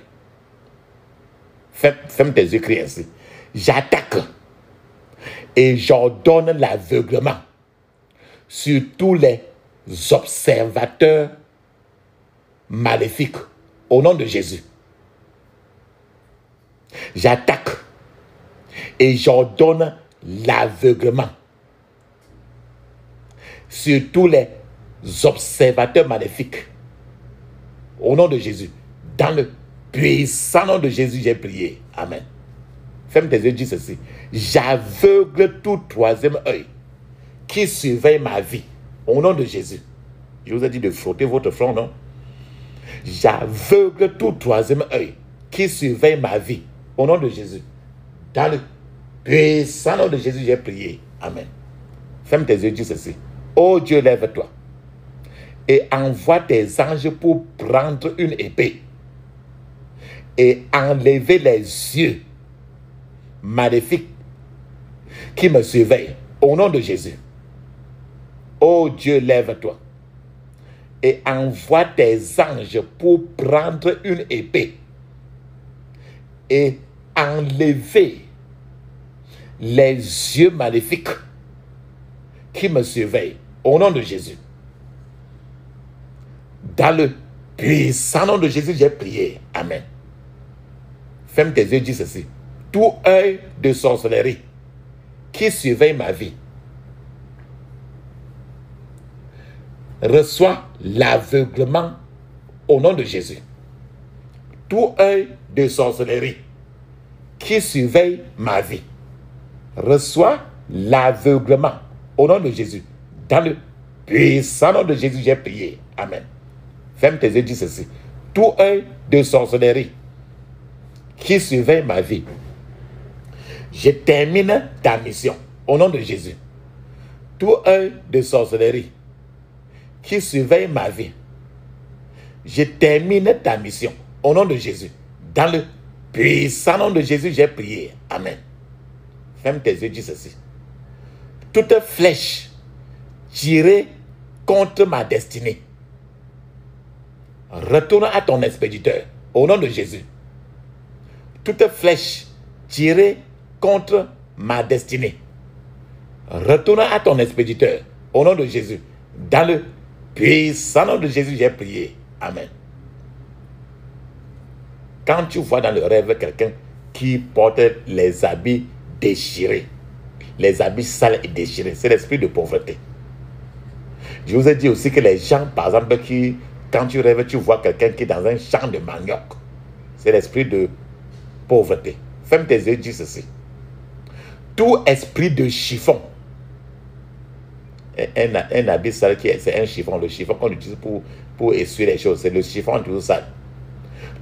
Ferme tes yeux, crie ainsi. J'attaque et j'ordonne l'aveuglement sur tous les observateurs maléfiques au nom de Jésus. J'attaque Et j'ordonne l'aveuglement sur tous les observateurs maléfiques. Au nom de Jésus. Dans le puissant nom de Jésus, j'ai prié. Amen. Ferme tes yeux, dis ceci. J'aveugle tout troisième œil qui surveille ma vie. Au nom de Jésus. Je vous ai dit de frotter votre front, non? J'aveugle tout troisième œil qui surveille ma vie. Au nom de Jésus. Dans le puissant nom de Jésus, j'ai prié. Amen. Ferme tes yeux, dis ceci. Oh Dieu, lève-toi et envoie tes anges pour prendre une épée et enlever les yeux maléfiques qui me surveillent. Au nom de Jésus. Oh Dieu, lève-toi et envoie tes anges pour prendre une épée et enlever les yeux maléfiques qui me surveillent. Au nom de Jésus. Dans le puissant nom de Jésus, j'ai prié. Amen. Ferme tes yeux, dis ceci. Tout œil de sorcellerie qui surveille ma vie reçoit l'aveuglement au nom de Jésus. Tout œil de sorcellerie qui surveille ma vie reçoit l'aveuglement au nom de Jésus. Dans le puissant nom de Jésus, j'ai prié. Amen. Ferme tes yeux, dis ceci. Tout œil de sorcellerie qui surveille ma vie, je termine ta mission au nom de Jésus. Tout œil de sorcellerie qui surveille ma vie, je termine ta mission au nom de Jésus. Dans le puissant nom de Jésus, j'ai prié. Amen. Ferme tes yeux, dis ceci. Toute flèche tirée contre ma destinée retourne à ton expéditeur au nom de Jésus. Toute flèche tirée contre ma destinée retourne à ton expéditeur au nom de Jésus. Dans le puissant nom de Jésus, j'ai prié. Amen. Quand tu vois dans le rêve quelqu'un qui porte les habits déchirés, les habits sales et déchirés, c'est l'esprit de pauvreté. Je vous ai dit aussi que les gens, par exemple, quand tu rêves, tu vois quelqu'un qui est dans un champ de manioc, c'est l'esprit de pauvreté. Ferme tes yeux, dis ceci. Tout esprit de chiffon, un habit sale, c'est un chiffon, le chiffon qu'on utilise pour essuyer les choses, c'est le chiffon toujours sale.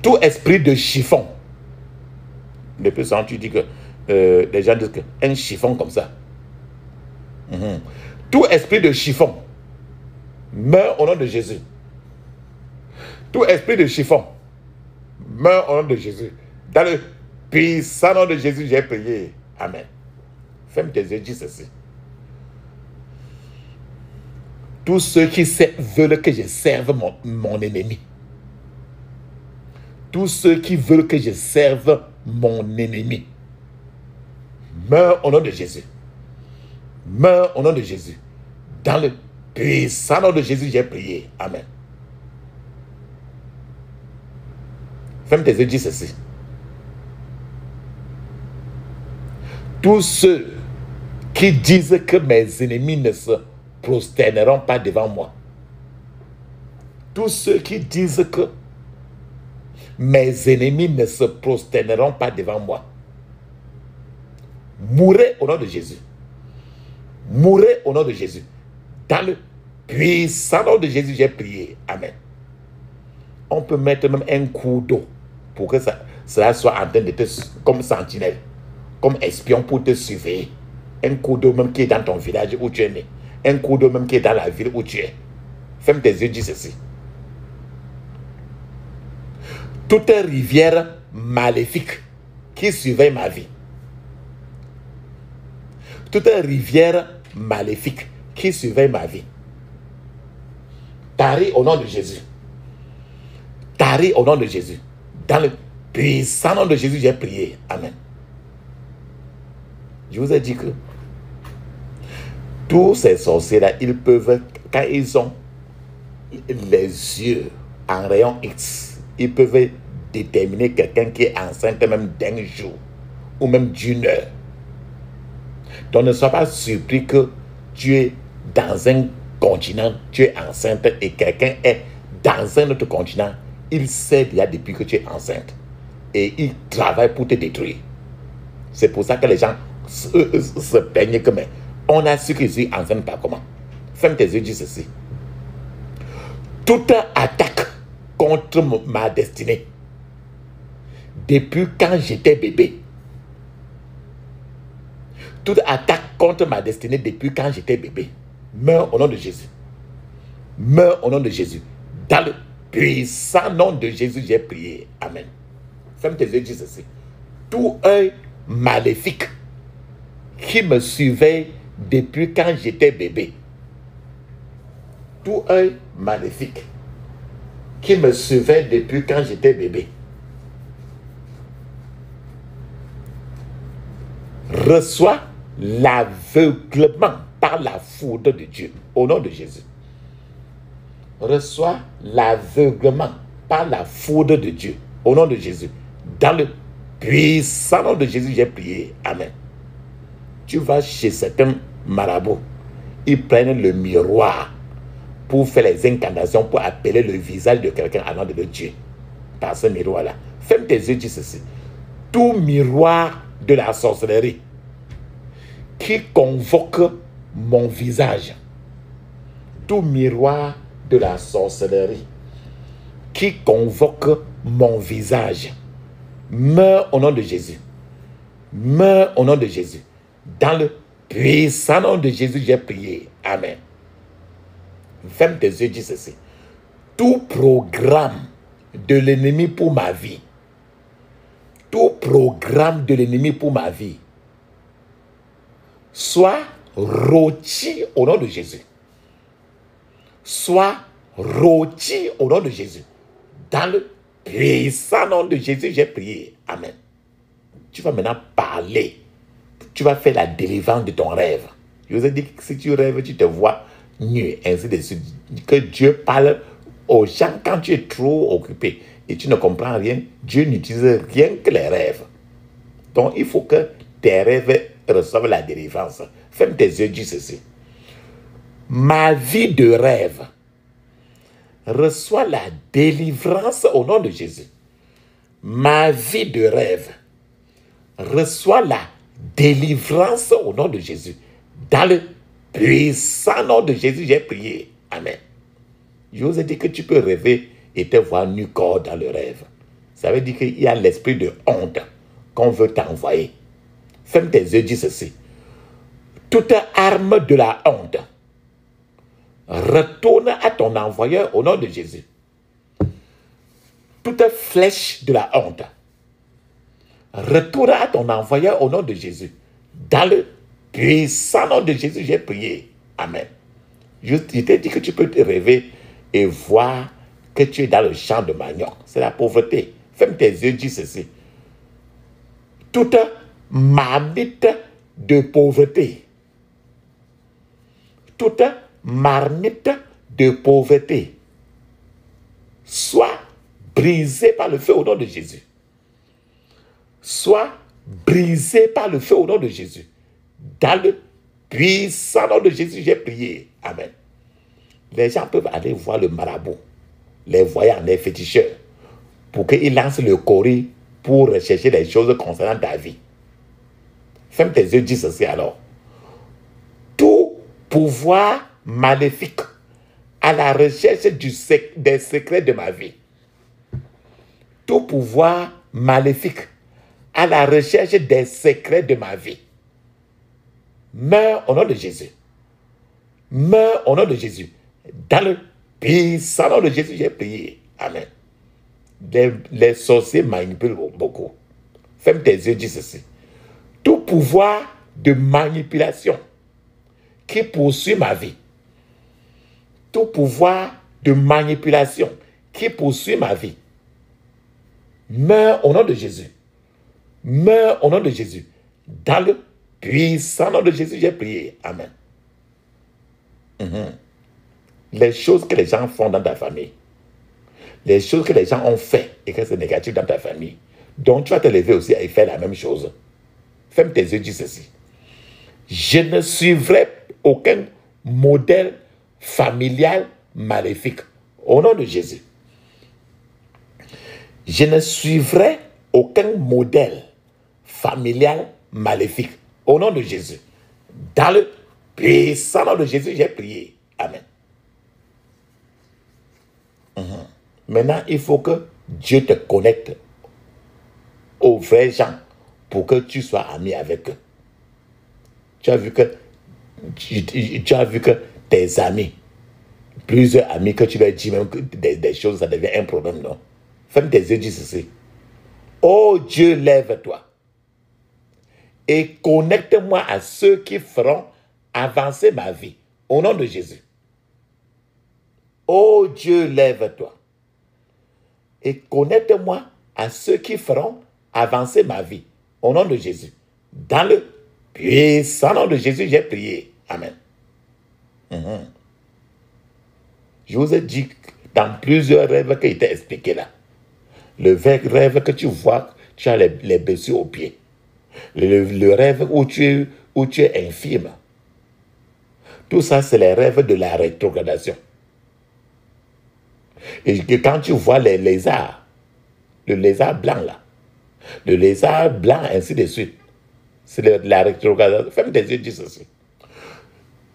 Tout esprit de chiffon, de plus en plus, tu dis que les gens disent qu'un chiffon comme ça. Tout esprit de chiffon meurt au nom de Jésus. Tout esprit de chiffon meurt au nom de Jésus. Dans le puissant nom de Jésus, j'ai prié. Amen. Ferme tes yeux, dis ceci. Tous ceux qui veulent que je serve mon ennemi. Tous ceux qui veulent que je serve mon ennemi meurent au nom de Jésus. Meurent au nom de Jésus. Dans le puissant nom de Jésus, j'ai prié. Amen. Ferme tes yeux, dis ceci. Tous ceux qui disent que mes ennemis ne se prosterneront pas devant moi. Tous ceux qui disent que mes ennemis ne se prosterneront pas devant moi. Mourez au nom de Jésus. Mourez au nom de Jésus. Dans le puissant nom de Jésus, j'ai prié. Amen. On peut mettre même un coup d'eau pour que cela soit en train de te, comme sentinelle, comme espion pour te surveiller. Un coup d'eau même qui est dans ton village où tu es né. Un coup d'eau même qui est dans la ville où tu es. Ferme tes yeux, dis ceci. Toute rivière maléfique qui surveille ma vie. Toute rivière maléfique qui surveille ma vie. Tarie au nom de Jésus. Tarie au nom de Jésus. Dans le puissant nom de Jésus, j'ai prié. Amen. Je vous ai dit que tous ces sorciers-là, ils peuvent, quand ils ont les yeux en rayon X, ils peuvent déterminer quelqu'un qui est enceinte même d'un jour ou même d'une heure. Donc ne sois pas surpris que tu es dans un continent, tu es enceinte et quelqu'un est dans un autre continent. Il sait déjà depuis que tu es enceinte et il travaille pour te détruire. C'est pour ça que les gens se plaignent que mais on a su que je suis enceinte par comment. Ferme tes yeux, dis ceci. Toute attaque contre ma destinée, depuis quand j'étais bébé, toute attaque contre ma destinée depuis quand j'étais bébé, meurs au nom de Jésus. Meurs au nom de Jésus. Dans le puissant nom de Jésus, j'ai prié. Amen. Ferme tes yeux, dis ceci. Tout œil maléfique qui me surveille depuis quand j'étais bébé, tout œil maléfique qui me surveille depuis quand j'étais bébé, reçoit l'aveuglement par la foudre de Dieu au nom de Jésus. Reçoit l'aveuglement par la foudre de Dieu au nom de Jésus. Dans le puissant nom de Jésus, j'ai prié. Amen. Tu vas chez certains marabouts, ils prennent le miroir pour faire les incantations, pour appeler le visage de quelqu'un à nom de Dieu. Par ce miroir-là. Ferme tes yeux, dis ceci. Tout miroir de la sorcellerie qui convoque mon visage, tout miroir de la sorcellerie qui convoque mon visage, meurt au nom de Jésus. Meurt au nom de Jésus. Dans le puissant nom de Jésus, j'ai prié. Amen. Ferme tes yeux, dis ceci. Tout programme de l'ennemi pour ma vie, tout programme de l'ennemi pour ma vie, soit rôti au nom de Jésus. Soit rôti au nom de Jésus. Dans le puissant nom de Jésus, j'ai prié. Amen. Tu vas maintenant parler. Tu vas faire la délivrance de ton rêve. Je vous ai dit que si tu rêves, tu te vois nu, ainsi de suite. Que Dieu parle aux gens quand tu es trop occupé et tu ne comprends rien. Dieu n'utilise rien que les rêves. Donc, il faut que tes rêves reçoivent la délivrance. Ferme tes yeux, dis ceci. Ma vie de rêve reçoit la délivrance au nom de Jésus. Ma vie de rêve reçoit la délivrance au nom de Jésus. Dans le puissant nom de Jésus, j'ai prié. Amen. Je vous ai dit que tu peux rêver et te voir nu corps dans le rêve. Ça veut dire qu'il y a l'esprit de honte qu'on veut t'envoyer. Ferme tes yeux, dis ceci. Toute arme de la honte retourne à ton envoyeur au nom de Jésus. Toute flèche de la honte retourne à ton envoyeur au nom de Jésus. Dans le puissant nom de Jésus, j'ai prié. Amen. Je t'ai dit que tu peux te rêver et voir que tu es dans le champ de manioc. C'est la pauvreté. Ferme tes yeux, dis ceci. Toute marmite de pauvreté, toute marmite de pauvreté soit brisée par le feu au nom de Jésus. Soit brisée par le feu au nom de Jésus. Dans le puissant nom de Jésus, j'ai prié. Amen. Les gens peuvent aller voir le marabout, les voyants, les féticheurs, pour qu'ils lancent le courrier pour rechercher les choses concernant ta vie. Ferme tes yeux, dis ceci alors. Tout pouvoir maléfique à la recherche des secrets de ma vie. Tout pouvoir maléfique à la recherche des secrets de ma vie. Meurs au nom de Jésus. Meurs au nom de Jésus. Dans le puissant nom de Jésus, j'ai prié. Amen. Les sorciers manipulent beaucoup. Ferme tes yeux, dis ceci. Tout pouvoir de manipulation qui poursuit ma vie. Tout pouvoir de manipulation qui poursuit ma vie. Meurs au nom de Jésus. Meurs au nom de Jésus. Dans le puissant nom de Jésus, j'ai prié. Amen. Les choses que les gens font dans ta famille, les choses que les gens ont fait et que c'est négatif dans ta famille, donc tu vas te lever aussi et faire la même chose. Ferme tes yeux, dis ceci. Je ne suivrai aucun modèle familial maléfique. Au nom de Jésus. Je ne suivrai aucun modèle familial maléfique. Au nom de Jésus. Dans le puissant nom de Jésus, j'ai prié. Amen. Maintenant, il faut que Dieu te connecte aux vrais gens pour que tu sois ami avec eux. Tu as vu que tes amis, plusieurs amis que tu leur dis même que des choses, ça devient un problème, non? Ferme tes yeux, dis ceci. Oh Dieu, lève-toi et connecte-moi à ceux qui feront avancer ma vie. Au nom de Jésus. Oh Dieu, lève-toi et connecte-moi à ceux qui feront avancer ma vie. Au nom de Jésus. Dans le puissant nom de Jésus, j'ai prié. Amen. Je vous ai dit dans plusieurs rêves qui étaient expliqués là. Le rêve que tu vois, tu as les blessures aux pieds. Le rêve où tu es infirme. Tout ça, c'est les rêves de la rétrogradation. Et que quand tu vois les lézards, le lézard blanc là, le lézard blanc, ainsi de suite, c'est la rétrogradation. Ferme tes yeux, dis ceci.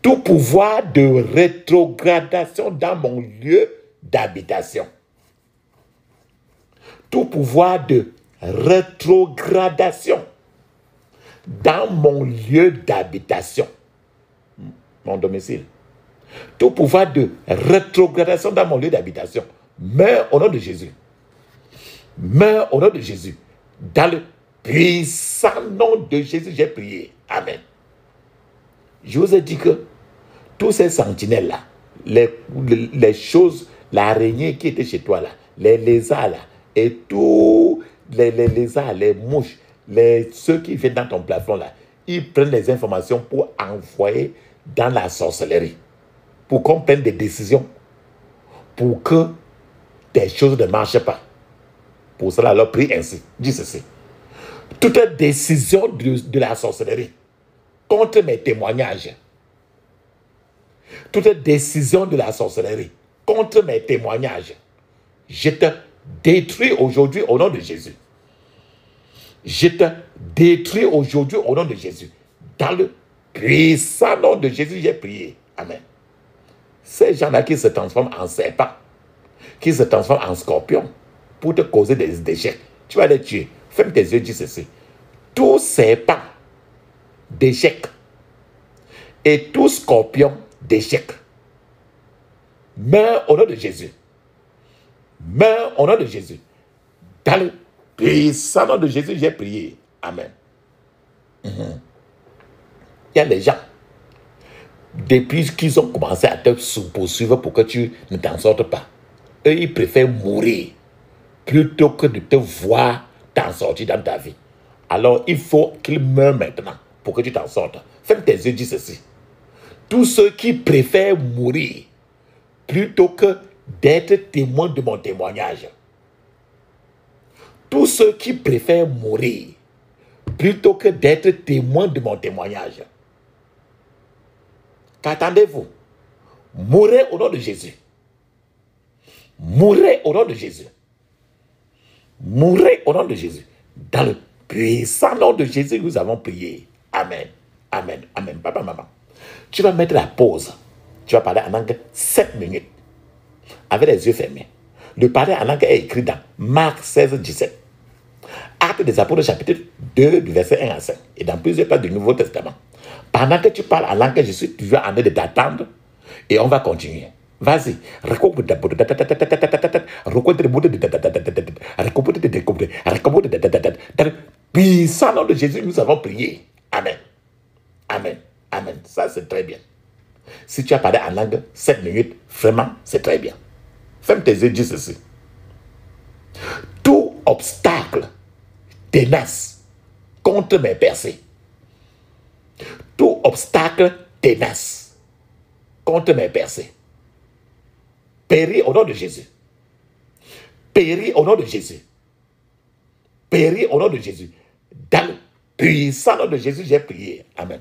Tout pouvoir de rétrogradation dans mon lieu d'habitation. Tout pouvoir de rétrogradation dans mon lieu d'habitation. Mon domicile. Tout pouvoir de rétrogradation dans mon lieu d'habitation. Meurs au nom de Jésus. Meurs au nom de Jésus. Dans le puissant nom de Jésus, j'ai prié. Amen. Je vous ai dit que tous ces sentinelles-là, les choses, l'araignée qui était chez toi là, les lézards là, et tous les lézards, les mouches, ceux qui viennent dans ton plafond là, ils prennent les informations pour envoyer dans la sorcellerie, pour qu'on prenne des décisions, pour que des choses ne marchent pas. Pour cela, alors prie ainsi, dis ceci. Toute décision de la sorcellerie contre mes témoignages, toute décision de la sorcellerie contre mes témoignages, je te détruis aujourd'hui au nom de Jésus. Je te détruis aujourd'hui au nom de Jésus. Dans le puissant nom de Jésus, j'ai prié. Amen. Ces gens-là qui se transforment en serpents, qui se transforment en scorpions, pour te causer des déchets, tu vas les tuer. Ferme tes yeux, dis ceci. Tout serpent d'échecs et tout scorpion d'échecs, meurs au nom de Jésus. Meurs au nom de Jésus. Dans le puissant nom de Jésus, j'ai prié. Amen. Il y a des gens, depuis qu'ils ont commencé à te poursuivre pour que tu ne t'en sortes pas, eux, ils préfèrent mourir plutôt que de te voir t'en sortir dans ta vie. Alors, il faut qu'ils meurent maintenant pour que tu t'en sortes. Ferme tes yeux, dis ceci. Tous ceux qui préfèrent mourir plutôt que d'être témoins de mon témoignage. Tous ceux qui préfèrent mourir plutôt que d'être témoins de mon témoignage. Qu'attendez-vous? Mourrez au nom de Jésus. Mourrez au nom de Jésus. Mourrez au nom de Jésus. Dans le puissant nom de Jésus, nous avons prié. Amen. Amen. Amen. Papa, maman, tu vas mettre la pause. Tu vas parler en langue 7 minutes. Avec les yeux fermés. Le parler en langue est écrit dans Marc 16, 17. Actes des Apôtres, chapitre 2, du verset 1 à 5. Et dans plusieurs pages du Nouveau Testament. Pendant que tu parles en langue, je suis toujours en train de t'attendre. Et on va continuer. Vas-y. Puissant nom de Jésus, nous avons prié. Amen. Amen. Amen. Ça, c'est très bien. Si tu as parlé en langue 7 minutes, vraiment, c'est très bien. Ferme tes yeux, dis ceci. Tout obstacle ténace contre mes percées. Tout obstacle ténace contre mes percées. Péris au nom de Jésus. Péris au nom de Jésus. Péris au nom de Jésus. Dans le puissant nom de Jésus, j'ai prié. Amen.